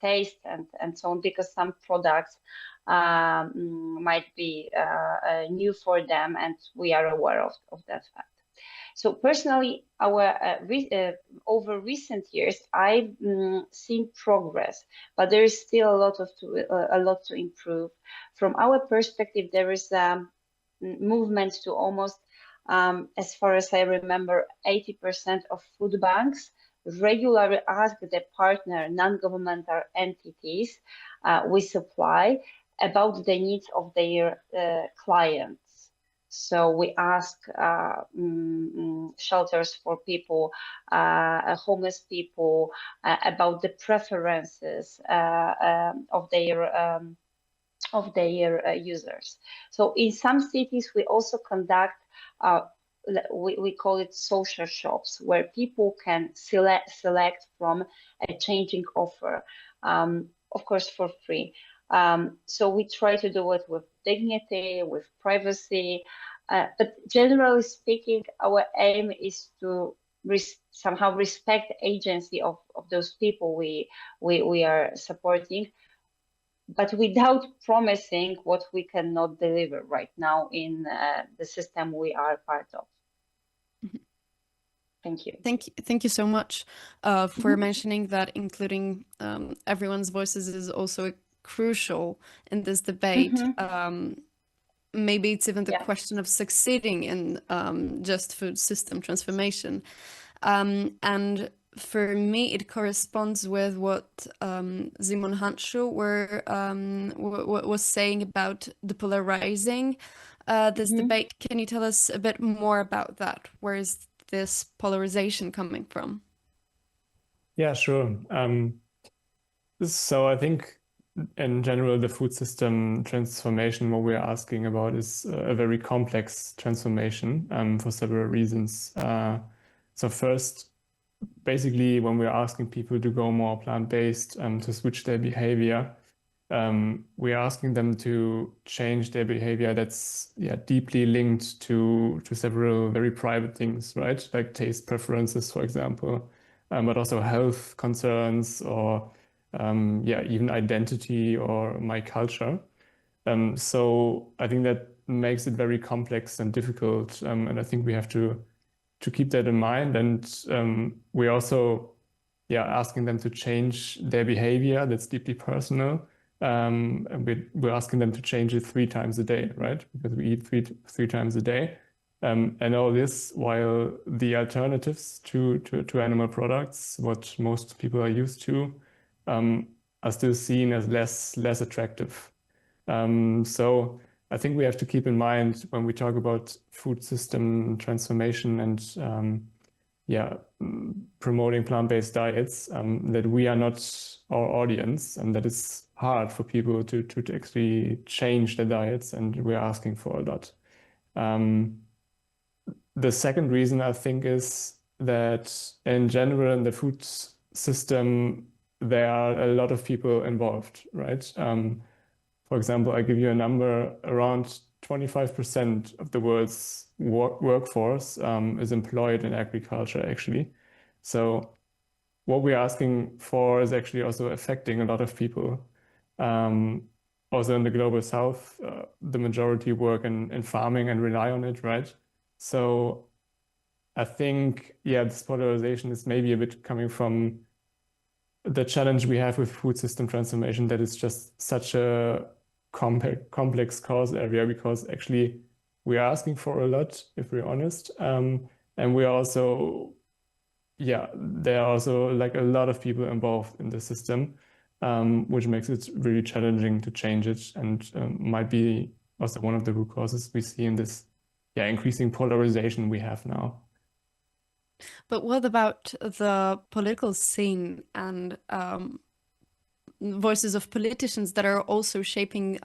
[SPEAKER 5] tastes and so on, because some products might be new for them, and we are aware of that fact. So personally, over recent years, I've seen progress, but there is still a lot to improve. From our perspective, there is a movement to almost, as far as I remember, 80% of food banks regularly ask the partner non-governmental entities we supply about the needs of their clients. So we ask shelters for people, homeless people, about the preferences of their users. So in some cities, we also conduct we call it social shops, where people can select from a changing offer, of course for free. So we try to do it with dignity, with privacy, but generally speaking, our aim is to somehow respect the agency of those people we are supporting, but without promising what we cannot deliver right now in the system we are part of. Thank you.
[SPEAKER 1] Thank you so much for mentioning that including everyone's voices is also crucial in this debate. Maybe it's even the question of succeeding in just food system transformation. And for me, it corresponds with what Simon Handschuh was saying about depolarizing this debate. Can you tell us a bit more about that? Where is this polarization coming from?
[SPEAKER 4] Yeah, sure. So I think in general, the food system transformation, what we're asking about is a very complex transformation for several reasons. So first, basically, when we're asking people to go more plant-based, to switch their behavior, we're asking them to change their behavior that's deeply linked to several very private things, right? Like taste preferences, for example, but also health concerns or even identity or my culture. So I think that makes it very complex and difficult, and I think we have to keep that in mind. And we're also asking them to change their behavior that's deeply personal. And we're asking them to change it 3 times a day, right? Because we eat three times a day. And all this while the alternatives to animal products, what most people are used to, are still seen as less attractive. So I think we have to keep in mind when we talk about food system transformation and promoting plant-based diets, that we are not our audience, and that it's hard for people to actually change their diets, and we're asking for a lot. The second reason I think is that in general in the food system there are a lot of people involved, right? For example, I give you a number: around 25% of the world's workforce is employed in agriculture, actually. So what we're asking for is actually also affecting a lot of people. Also in the global south, the majority work in farming and rely on it, right? So I think, this polarization is maybe a bit coming from the challenge we have with food system transformation, that it's just such a complex cause area, because actually we are asking for a lot, if we're honest. And we are also, there are also like a lot of people involved in the system, which makes it really challenging to change it, and might be also one of the root causes we see in this increasing polarization we have now.
[SPEAKER 1] But what about the political scene and voices of politicians that are also shaping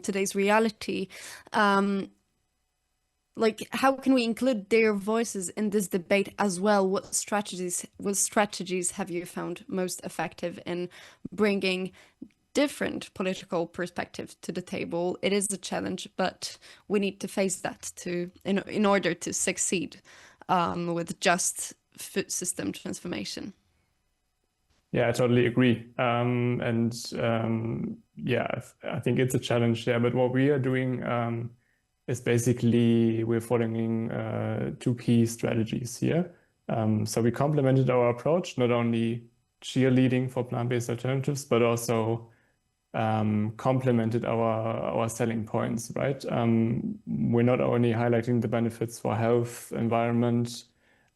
[SPEAKER 1] today's reality? Like, how can we include their voices in this debate as well? What strategies have you found most effective in bringing different political perspectives to the table? It is a challenge, but we need to face that in order to succeed with just food system transformation.
[SPEAKER 4] Yeah, I totally agree. I think it's a challenge there. But what we are doing is basically we're following 2 key strategies here. So we complemented our approach, not only cheerleading for plant-based alternatives, but also complemented our selling points, right? We're not only highlighting the benefits for health, environment,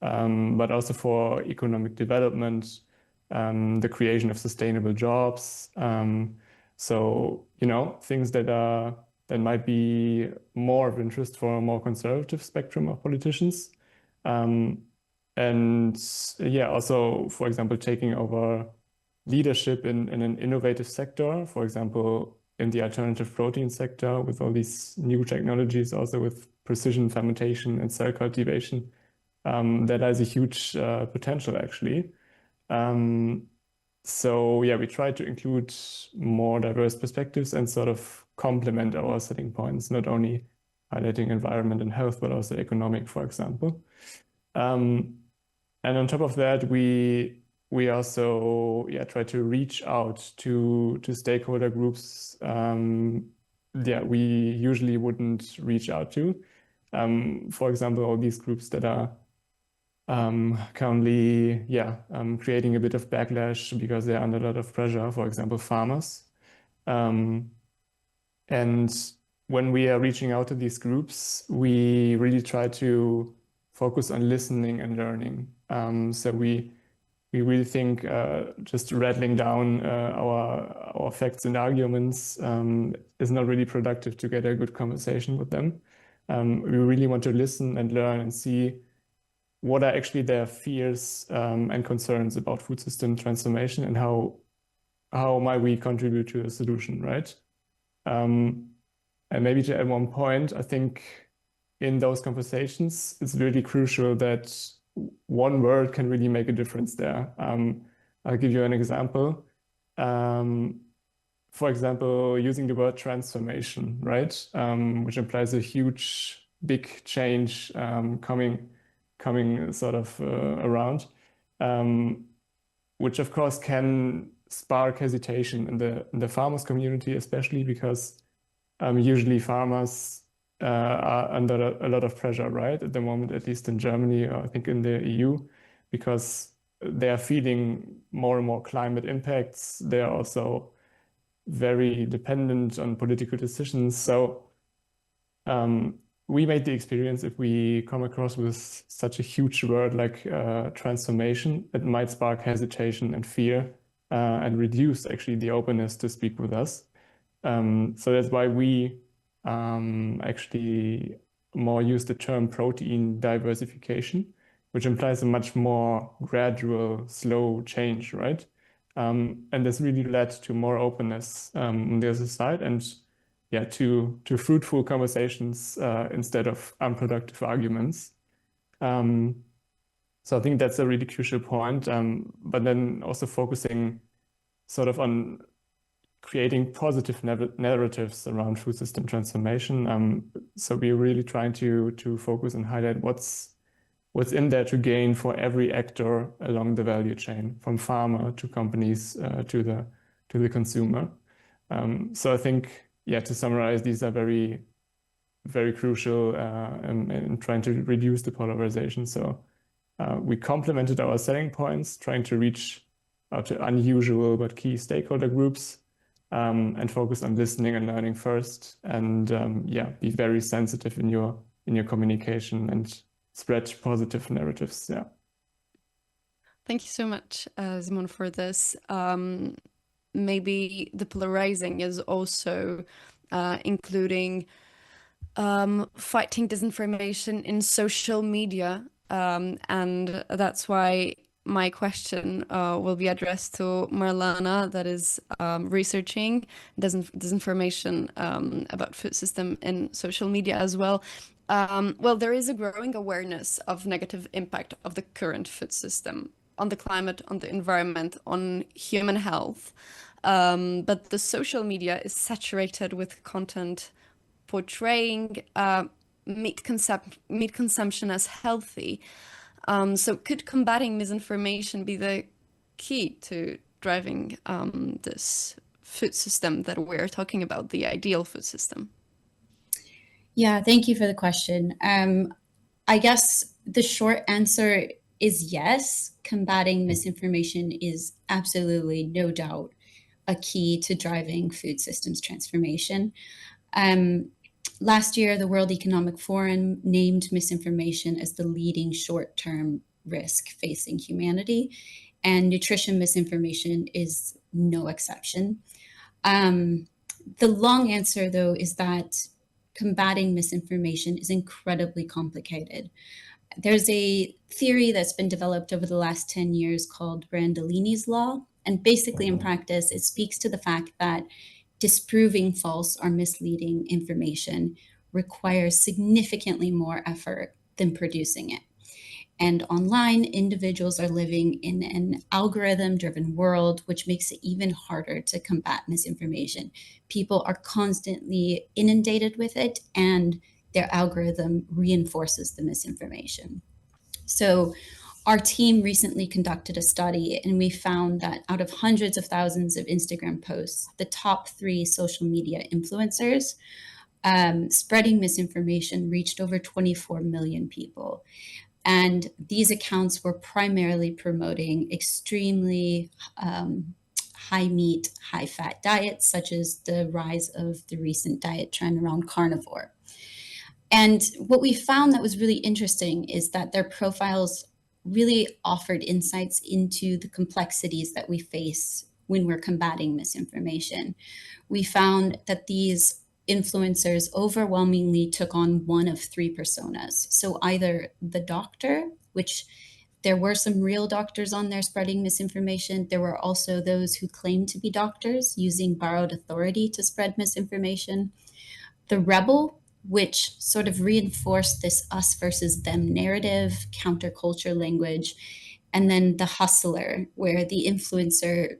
[SPEAKER 4] but also for economic development, the creation of sustainable jobs. So, things that might be more of interest for a more conservative spectrum of politicians. Also, for example, taking over leadership in an innovative sector, for example, in the alternative protein sector, with all these new technologies, also with precision fermentation and cell cultivation, that has a huge potential, actually. We try to include more diverse perspectives and sort of complement our selling points, not only highlighting environment and health, but also economic, for example. And on top of that, we we also try to reach out to stakeholder groups we usually wouldn't reach out to. For example, all these groups that are currently creating a bit of backlash because they're under a lot of pressure, for example, farmers. And when we are reaching out to these groups, we really try to focus on listening and learning. So we really think just rattling down our facts and arguments is not really productive to get a good conversation with them. We really want to listen and learn and see what are actually their fears and concerns about food system transformation, and how might we contribute to a solution, right? And maybe to add one point, I think in those conversations, it's really crucial that one word can really make a difference there. I'll give you an example. For example, using the word transformation, right? Which implies a huge, big change coming sort of around, which of course can spark hesitation in the farmers community, especially because usually farmers are under a lot of pressure, right? At the moment, at least in Germany, or I think in the EU, because they are feeling more and more climate impacts. They are also very dependent on political decisions. So we made the experience, if we come across with such a huge word like transformation, it might spark hesitation and fear and reduce actually the openness to speak with us. So that's why we actually more use the term protein diversification, which implies a much more gradual, slow change, right? And this really led to more openness on the other side, and to fruitful conversations instead of unproductive arguments. So I think that's a really crucial point, but then also focusing sort of on creating positive narratives around food system transformation. So we're really trying to focus and highlight what's in there to gain for every actor along the value chain, from farmer to companies to the consumer. So I think, to summarize, these are very, very crucial in trying to reduce the polarization. So we complemented our selling points, trying to reach out to unusual but key stakeholder groups, and focus on listening and learning first, and be very sensitive in your communication and spread positive narratives.
[SPEAKER 1] Thank you so much, Simon, for this. Maybe the polarizing is also including fighting disinformation in social media, and that's why my question will be addressed to Marlana, that is researching disinformation about food system in social media as well. Well, there is a growing awareness of negative impact of the current food system on the climate, on the environment, on human health. But the social media is saturated with content portraying meat consumption as healthy. So could combating misinformation be the key to driving this food system that we're talking about, the ideal food system?
[SPEAKER 6] Yeah, thank you for the question. I guess the short answer is yes. Combating misinformation is absolutely, no doubt, a key to driving food systems transformation. Last year, the World Economic Forum named misinformation as the leading short-term risk facing humanity, and nutrition misinformation is no exception. The long answer, though, is that combating misinformation is incredibly complicated. There's a theory that's been developed over the last 10 years called Brandolini's Law, and basically in practice, it speaks to the fact that disproving false or misleading information requires significantly more effort than producing it. And online, individuals are living in an algorithm-driven world, which makes it even harder to combat misinformation. People are constantly inundated with it, and their algorithm reinforces the misinformation. So our team recently conducted a study, and we found that out of hundreds of thousands of Instagram posts, the top 3 social media influencers spreading misinformation reached over 24 million people. And these accounts were primarily promoting extremely high meat, high fat diets, such as the rise of the recent diet trend around carnivore. And what we found that was really interesting is that their profiles really offered insights into the complexities that we face when we're combating misinformation. We found that these influencers overwhelmingly took on one of 3 personas. So either the doctor, which there were some real doctors on there spreading misinformation. There were also those who claimed to be doctors using borrowed authority to spread misinformation. The rebel, which sort of reinforced this us versus them narrative, counterculture language. And then the hustler, where the influencer,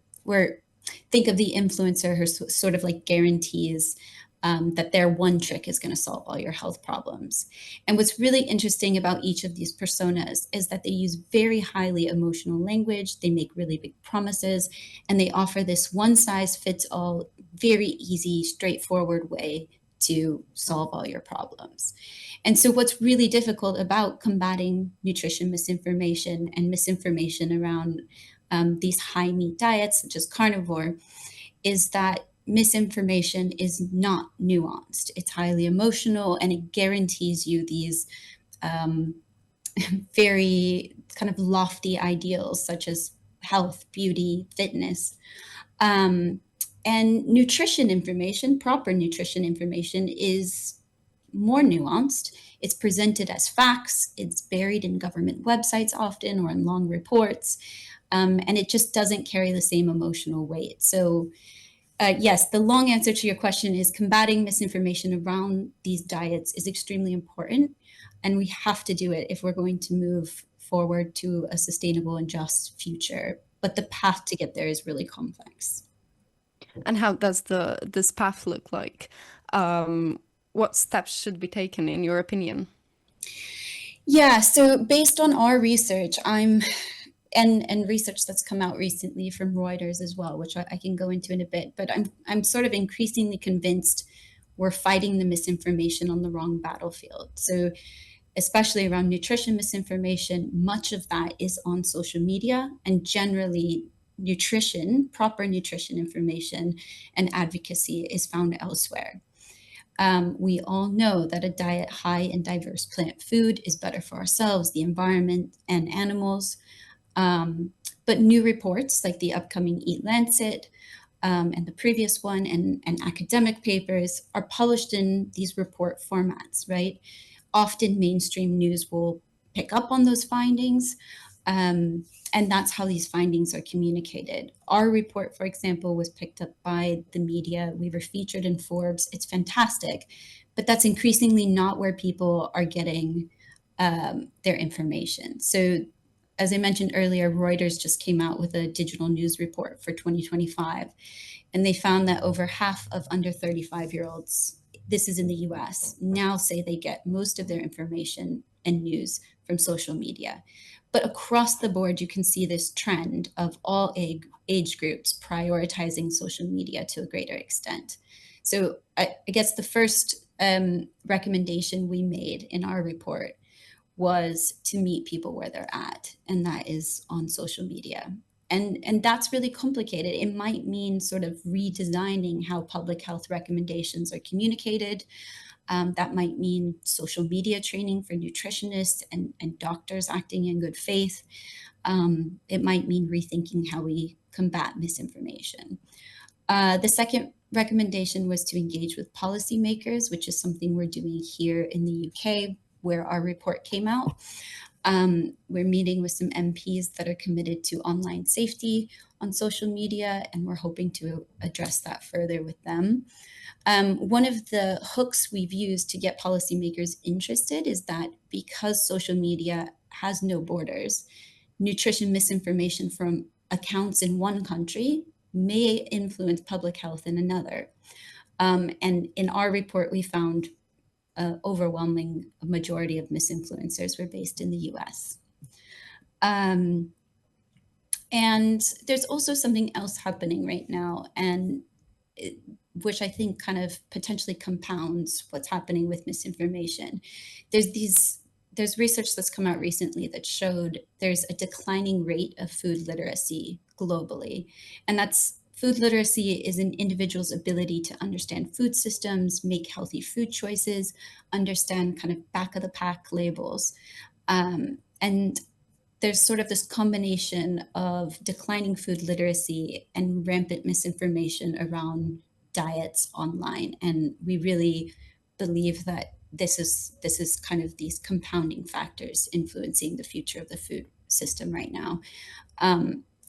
[SPEAKER 6] think of the influencer who sort of like guarantees that their one trick is going to solve all your health problems. And what's really interesting about each of these personas is that they use very highly emotional language, they make really big promises, and they offer this one-size-fits-all, very easy, straightforward way to solve all your problems. And so what's really difficult about combating nutrition misinformation and misinformation around these high meat diets, such as carnivore, is that misinformation is not nuanced. It's highly emotional, and it guarantees you these very kind of lofty ideals such as health, beauty, fitness. And nutrition information, proper nutrition information, is more nuanced. It's presented as facts. It's buried in government websites often or in long reports. And it just doesn't carry the same emotional weight. So yes, the long answer to your question is combating misinformation around these diets is extremely important, and we have to do it if we're going to move forward to a sustainable and just future. But the path to get there is really complex.
[SPEAKER 1] And how does this path look like? What steps should be taken, in your opinion?
[SPEAKER 6] Yeah, so based on our research, and research that's come out recently from Reuters as well, which I can go into in a bit, but I'm sort of increasingly convinced we're fighting the misinformation on the wrong battlefield. So especially around nutrition misinformation, much of that is on social media, and generally nutrition, proper nutrition information and advocacy is found elsewhere. We all know that a diet high in diverse plant food is better for ourselves, the environment, and animals. But new reports like the upcoming Eat Lancet and the previous one and academic papers are published in these report formats, right? Often mainstream news will pick up on those findings, and that's how these findings are communicated. Our report, for example, was picked up by the media. We were featured in Forbes. It's fantastic, but that's increasingly not where people are getting their information. So as I mentioned earlier, Reuters just came out with a digital news report for 2025, and they found that over half of under 35-year-olds, this is in the US, now say they get most of their information and news from social media. But across the board, you can see this trend of all age groups prioritizing social media to a greater extent. So I guess the first recommendation we made in our report was to meet people where they're at, and that is on social media. And that's really complicated. It might mean sort of redesigning how public health recommendations are communicated. That might mean social media training for nutritionists and doctors acting in good faith. It might mean rethinking how we combat misinformation. The second recommendation was to engage with policymakers, which is something we're doing here in the UK, where our report came out. We're meeting with some MPs that are committed to online safety on social media, and we're hoping to address that further with them. One of the hooks we've used to get policymakers interested is that because social media has no borders, nutrition misinformation from accounts in one country may influence public health in another. And in our report, we found overwhelming majority of misinfluencers were based in the US. And there's also something else happening right now, and which I think kind of potentially compounds what's happening with misinformation. There's research that's come out recently that showed there's a declining rate of food literacy globally. And that's food literacy is an individual's ability to understand food systems, make healthy food choices, understand kind of back of the pack labels. And there's sort of this combination of declining food literacy and rampant misinformation around diets online. And we really believe that this is kind of these compounding factors influencing the future of the food system right now.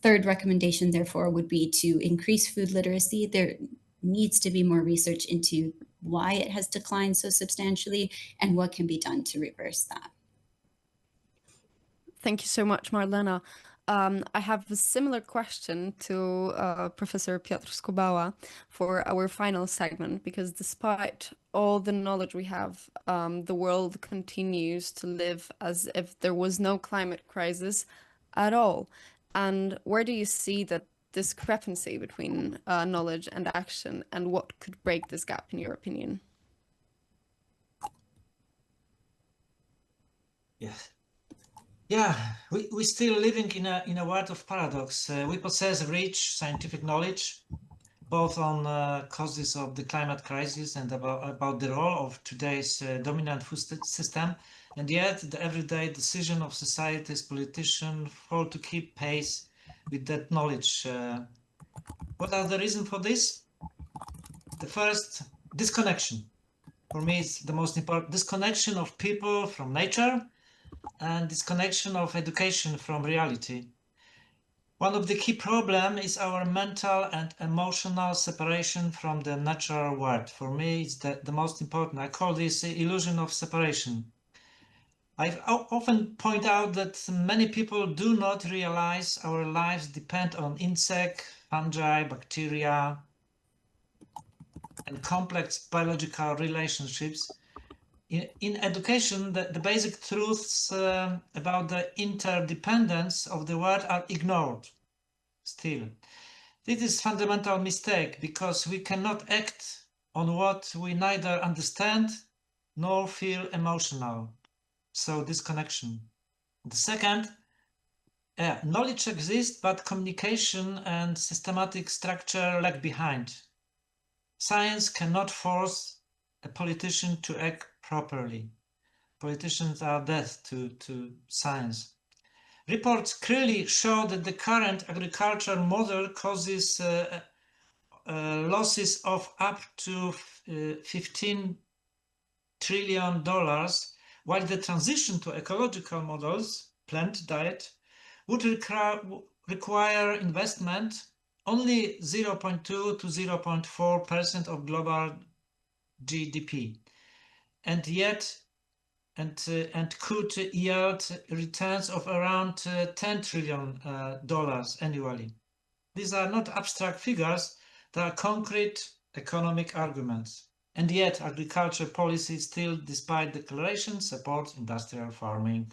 [SPEAKER 6] Third recommendation, therefore, would be to increase food literacy. There needs to be more research into why it has declined so substantially and what can be done to reverse that.
[SPEAKER 1] Thank you so much, Marlana. I have a similar question to Professor Piotr Skubała for our final segment, because despite all the knowledge we have, the world continues to live as if there was no climate crisis at all. And where do you see that discrepancy between knowledge and action, and what could break this gap, in your opinion?
[SPEAKER 3] Yes. Yeah, we're still living in a world of paradox. We possess rich scientific knowledge, both on causes of the climate crisis and about the role of today's dominant food system, and yet the everyday decision of society's politicians fail to keep pace with that knowledge. What are the reasons for this? The first, disconnection. For me, it's the most important. Disconnection of people from nature, and disconnection of education from reality. One of the key problems is our mental and emotional separation from the natural world. For me, it's the most important. I call this the illusion of separation. I often point out that many people do not realize our lives depend on insects, fungi, bacteria, and complex biological relationships. In education, the basic truths about the interdependence of the world are ignored still. This is a fundamental mistake, because we cannot act on what we neither understand nor feel emotional. So disconnection. The second, knowledge exists, but communication and systematic structure lag behind. Science cannot force a politician to act properly. Politicians are deaf to science. Reports clearly show that the current agriculture model causes losses of up to $15 trillion, while the transition to ecological models, plant diet, would require investment only 0.2 to 0.4% of global GDP. And yet, and could yield returns of around $10 trillion annually. These are not abstract figures, they are concrete economic arguments. And yet, agriculture policy still, despite declarations, supports industrial farming.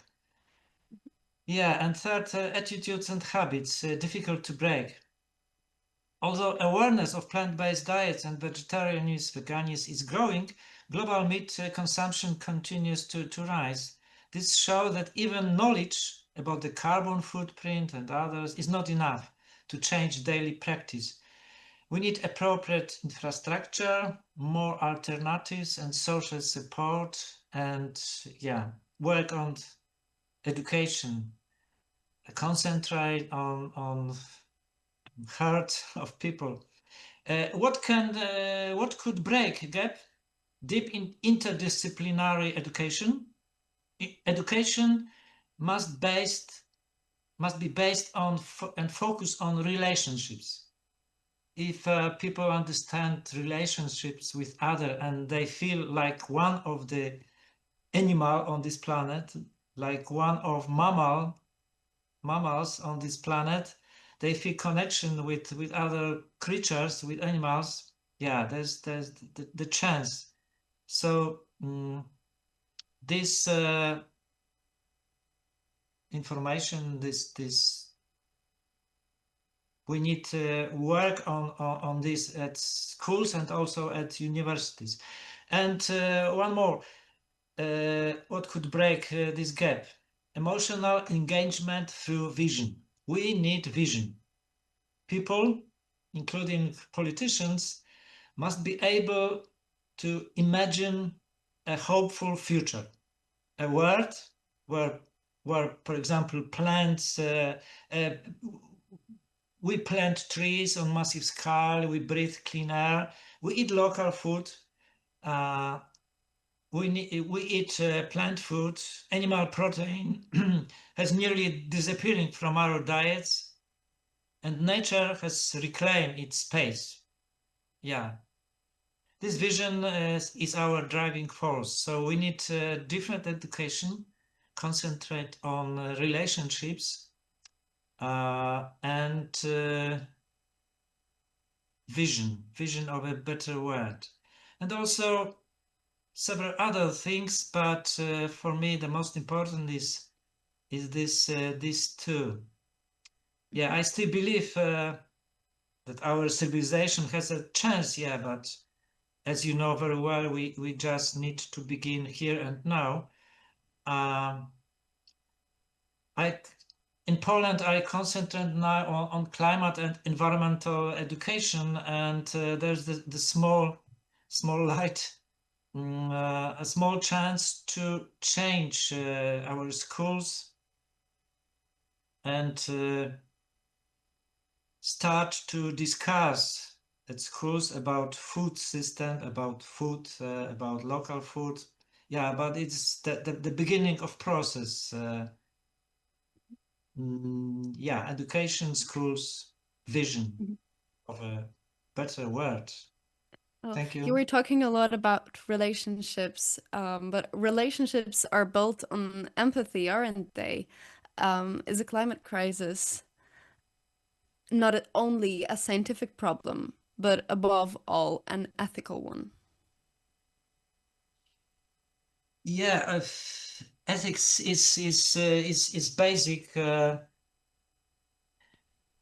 [SPEAKER 3] Yeah, and third, attitudes and habits, difficult to break. Although awareness of plant-based diets and vegetarianism, veganism is growing, global meat consumption continues to rise. This shows that even knowledge about the carbon footprint and others is not enough to change daily practice. We need appropriate infrastructure, more alternatives and social support, and work on education, concentrate on heart of people. What could break a gap? Deep in interdisciplinary education. Education must be based on and focus on relationships. If people understand relationships with others and they feel like one of the animal on this planet, like one of mammals on this planet, they feel connection with other creatures, with animals. Yeah, there's the chance. So this information. We need to work on this at schools and also at universities. And one more, what could break this gap? Emotional engagement through vision. We need vision. People, including politicians, must be able to imagine a hopeful future, a world where, for example, we plant trees on massive scale, we breathe clean air, we eat local food, we eat plant food, animal protein has nearly disappearing from our diets, and nature has reclaimed its space. Yeah. This vision is our driving force. So we need different education, concentrate on relationships and vision of a better world. And also several other things, but for me the most important is these two. Yeah, I still believe that our civilization has a chance, yeah, but as you know very well, we just need to begin here and now. In Poland, I concentrate now on climate and environmental education, and there's the small light, a small chance to change our schools and start to discuss at schools about food system, about food, about local food. Yeah, but it's the beginning of process. Yeah, education, schools, vision of a better world.
[SPEAKER 1] Oh,
[SPEAKER 3] Thank you.
[SPEAKER 1] you were talking a lot about relationships, but relationships are built on empathy, aren't they? Is the climate crisis not only a scientific problem, but above all, an ethical one?
[SPEAKER 3] Yeah, ethics is basic.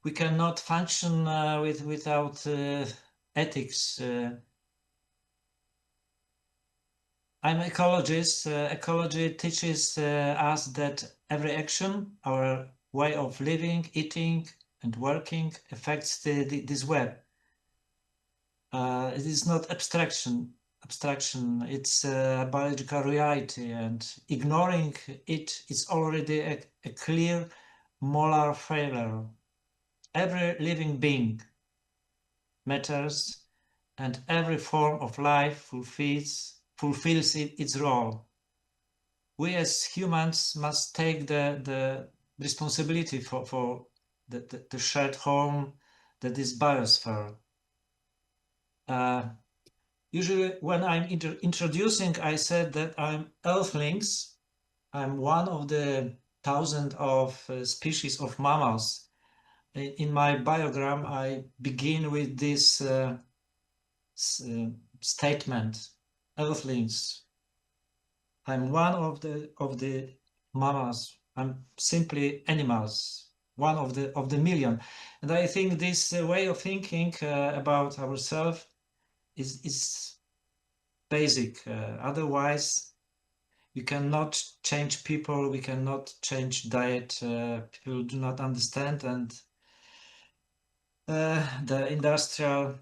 [SPEAKER 3] We cannot function without ethics. I'm an ecologist. Ecology teaches us that every action, our way of living, eating, and working affects this web. It is not abstraction. It's a biological reality, and ignoring it is already a clear moral failure. Every living being matters, and every form of life fulfills its role. We as humans must take the responsibility for the shared home that is biosphere. Usually when I'm introducing, I said that I'm earthlings. I'm one of the thousands of species of mammals. In my biogram, I begin with this statement, earthlings. I'm one of the mammals. I'm simply animals, one of the million. And I think this way of thinking about ourselves is basic. Otherwise, we cannot change people. We cannot change diet. People do not understand, and the industrial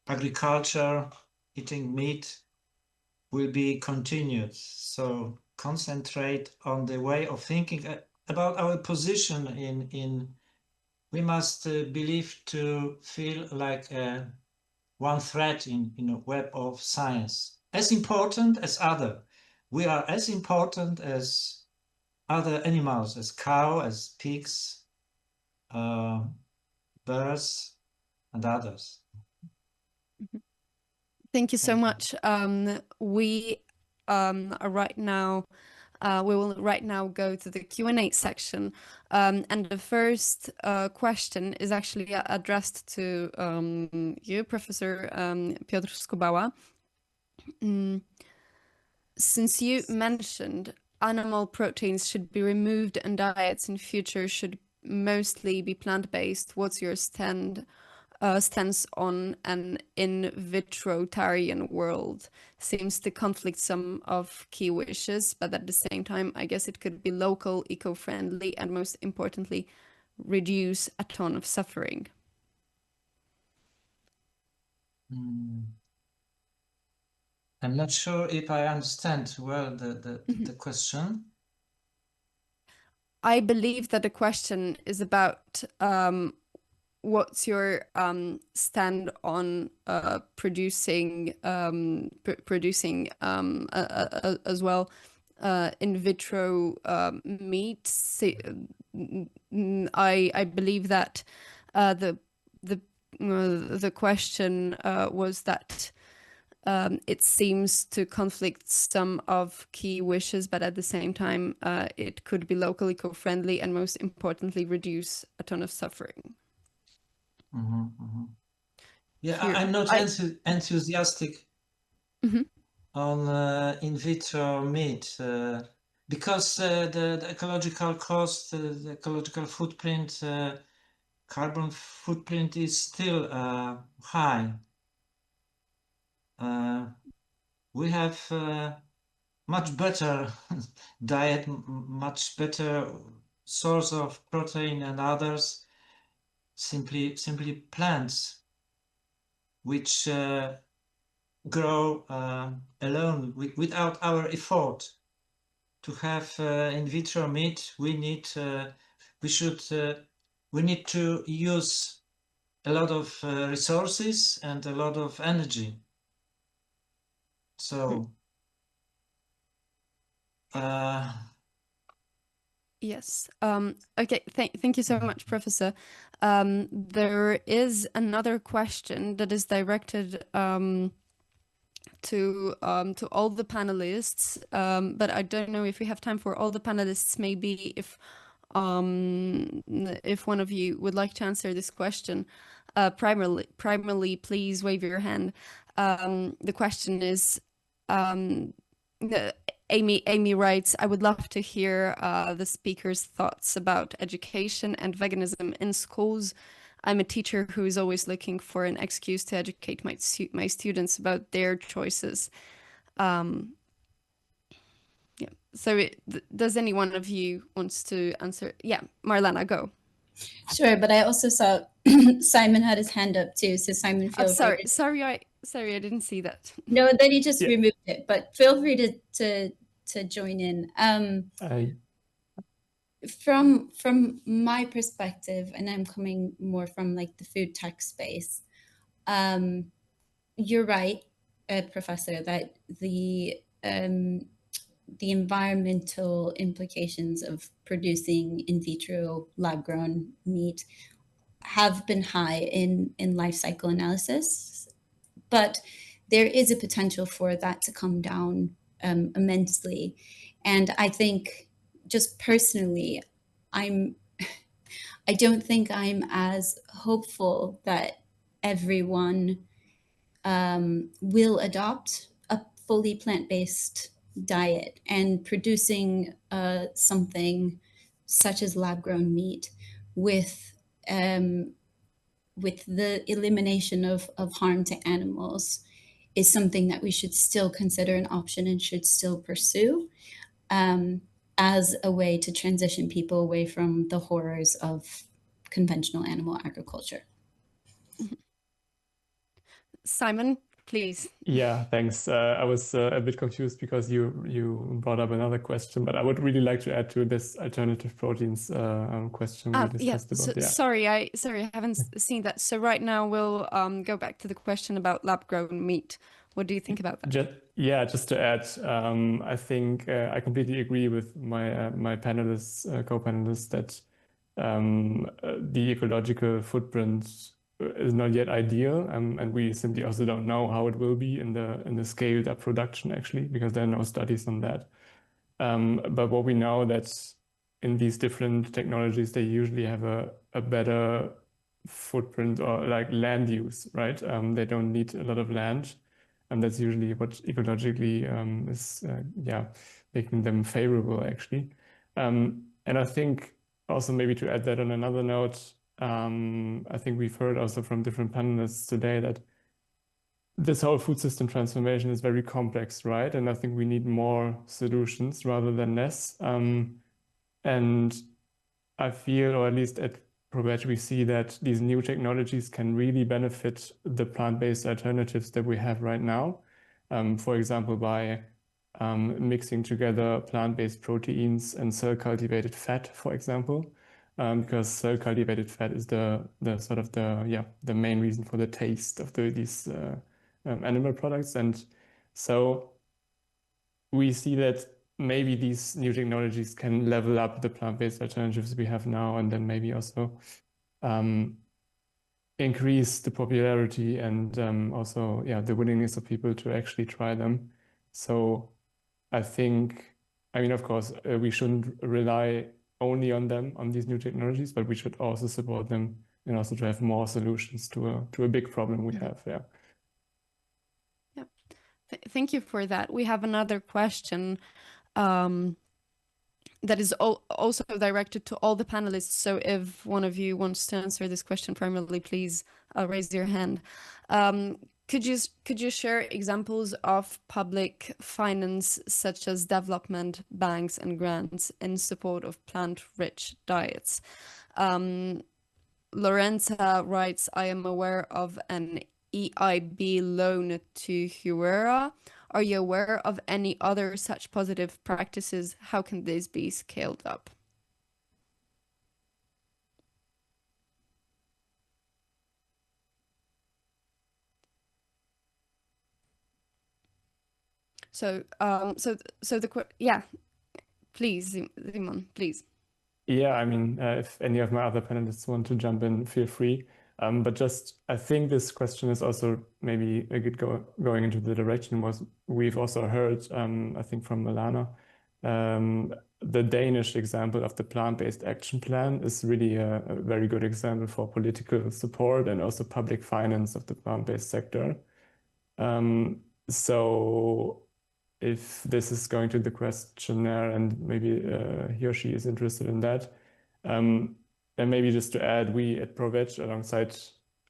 [SPEAKER 3] agriculture, eating meat, will be continued. So concentrate on the way of thinking about our position in we must believe to feel like one thread in a web of science, as important as other. We are as important as other animals, as cow, as pigs, birds, and others.
[SPEAKER 1] Thank you so
[SPEAKER 3] Thank you.
[SPEAKER 1] much. We are right now. We will right now go to the Q&A section, and the first question is actually addressed to you, Professor Piotr Skubała. Since you mentioned animal proteins should be removed and diets in future should mostly be plant-based, what's your stance on an in vitro-tarian world? Seems to conflict some of key wishes, but at the same time, I guess it could be local, eco-friendly, and most importantly, reduce a ton of suffering.
[SPEAKER 3] I'm not sure if I understand well the question.
[SPEAKER 1] I believe that the question is about what's your stand on producing as well in vitro meat. I believe that the question was that it seems to conflict some of key wishes, but at the same time, it could be locally eco-friendly and most importantly, reduce a ton of suffering.
[SPEAKER 3] Yeah,
[SPEAKER 1] Here,
[SPEAKER 3] I'm not enthusiastic on in vitro meat because the ecological cost, the ecological footprint, carbon footprint is still high. We have much better diet, much better source of protein and others, simply plants, which grow alone without our effort. To have in vitro meat, we need to use a lot of resources and a lot of energy. So
[SPEAKER 1] yes. Okay. Thank you so much, Professor. There is another question that is directed to all the panelists, but I don't know if we have time for all the panelists. Maybe if one of you would like to answer this question, primarily, please wave your hand. The question is, Amy writes, I would love to hear the speaker's thoughts about education and veganism in schools. I'm a teacher who is always looking for an excuse to educate my students about their choices. Yeah. So does any one of you wants to answer? Yeah, Marlana, go.
[SPEAKER 6] Sure, but I also saw Simon had his hand up too. So Simon, feel free.
[SPEAKER 1] Sorry, I didn't see that.
[SPEAKER 6] No, then he just removed it. But feel free to join in. From my perspective, and I'm coming more from like the food tech space, you're right, Professor, that the environmental implications of producing in vitro lab-grown meat have been high in life cycle analysis, but there is a potential for that to come down immensely. And I think, just personally, I don't think I'm as hopeful that everyone will adopt a fully plant-based diet, and producing something such as lab-grown meat with the elimination of harm to animals is something that we should still consider an option and should still pursue as a way to transition people away from the horrors of conventional animal agriculture.
[SPEAKER 1] Simon, please.
[SPEAKER 4] Yeah, thanks. I was a bit confused because you brought up another question, but I would really like to add to this alternative proteins question we discussed about. Yeah.
[SPEAKER 1] Sorry, I haven't seen that. So right now we'll go back to the question about lab-grown meat. What do you think about that?
[SPEAKER 4] Just to add, I think I completely agree with my panelists, co-panelists, that the ecological footprint is not yet ideal, and we simply also don't know how it will be in the scaled up production, actually, because there are no studies on that. But what we know that in these different technologies, they usually have a better footprint or like land use, right? They don't need a lot of land. And that's usually what ecologically is making them favorable, actually. And I think also maybe to add that on another note, I think we've heard also from different panelists today that this whole food system transformation is very complex, right? And I think we need more solutions rather than less. And I feel, or at least at Prof, we see that these new technologies can really benefit the plant-based alternatives that we have right now. For example, by mixing together plant-based proteins and cell-cultivated fat, for example, because cell-cultivated fat is the sort of the main reason for the taste of these animal products. And so we see that maybe these new technologies can level up the plant-based alternatives we have now, and then maybe also increase the popularity and also the willingness of people to actually try them. So I think, I mean, of course, we shouldn't rely only on them, on these new technologies, but we should also support them and also to have more solutions to a big problem we have. Yeah.
[SPEAKER 1] Thank you for that. We have another question that is also directed to all the panelists. So if one of you wants to answer this question primarily, please raise your hand. Could you share examples of public finance such as development banks and grants in support of plant-rich diets? Lorenza writes, I am aware of an EIB loan to Jurak. Are you aware of any other such positive practices? How can this be scaled up? Please, Simon, please.
[SPEAKER 4] Yeah, I mean, if any of my other panelists want to jump in, feel free. But just, I think this question is also maybe a good going into the direction was we've also heard, I think from Marlana, the Danish example of the plant-based action plan is really a very good example for political support and also public finance of the plant-based sector. So if this is going to the questionnaire and maybe he or she is interested in that, and maybe just to add, we at Prof, alongside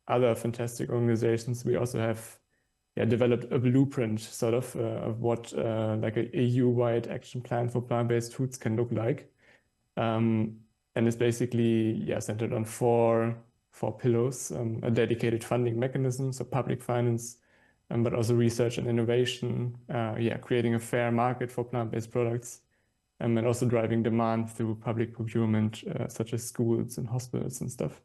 [SPEAKER 4] other fantastic organizations, we also have developed a blueprint sort of what like a EU-wide action plan for plant-based foods can look like. And it's basically centered on four pillars, a dedicated funding mechanism, so public finance, but also research and innovation, creating a fair market for plant-based products, and also driving demand through public procurement, such as schools and hospitals and stuff.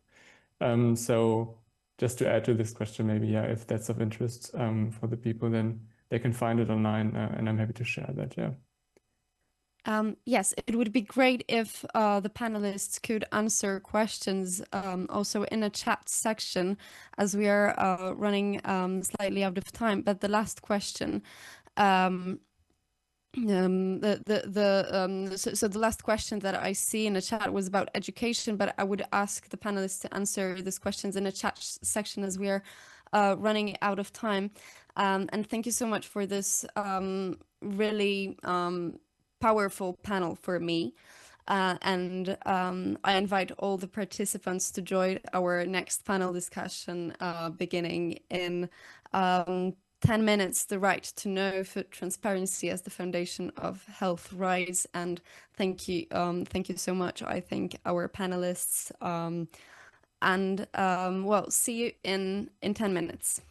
[SPEAKER 4] So just to add to this question, maybe, if that's of interest for the people, then they can find it online, and I'm happy to share that,
[SPEAKER 1] Yes, it would be great if the panelists could answer questions also in a chat section, as we are running slightly out of time. But the last question, so the last question that I see in the chat was about education, but I would ask the panelists to answer these questions in a chat section as we are running out of time. And thank you so much for this really powerful panel for me. And I invite all the participants to join our next panel discussion beginning in 10 minutes, the right to know, food transparency as the foundation of health rise. And thank you so much. I thank our panelists, and well, see you in 10 minutes.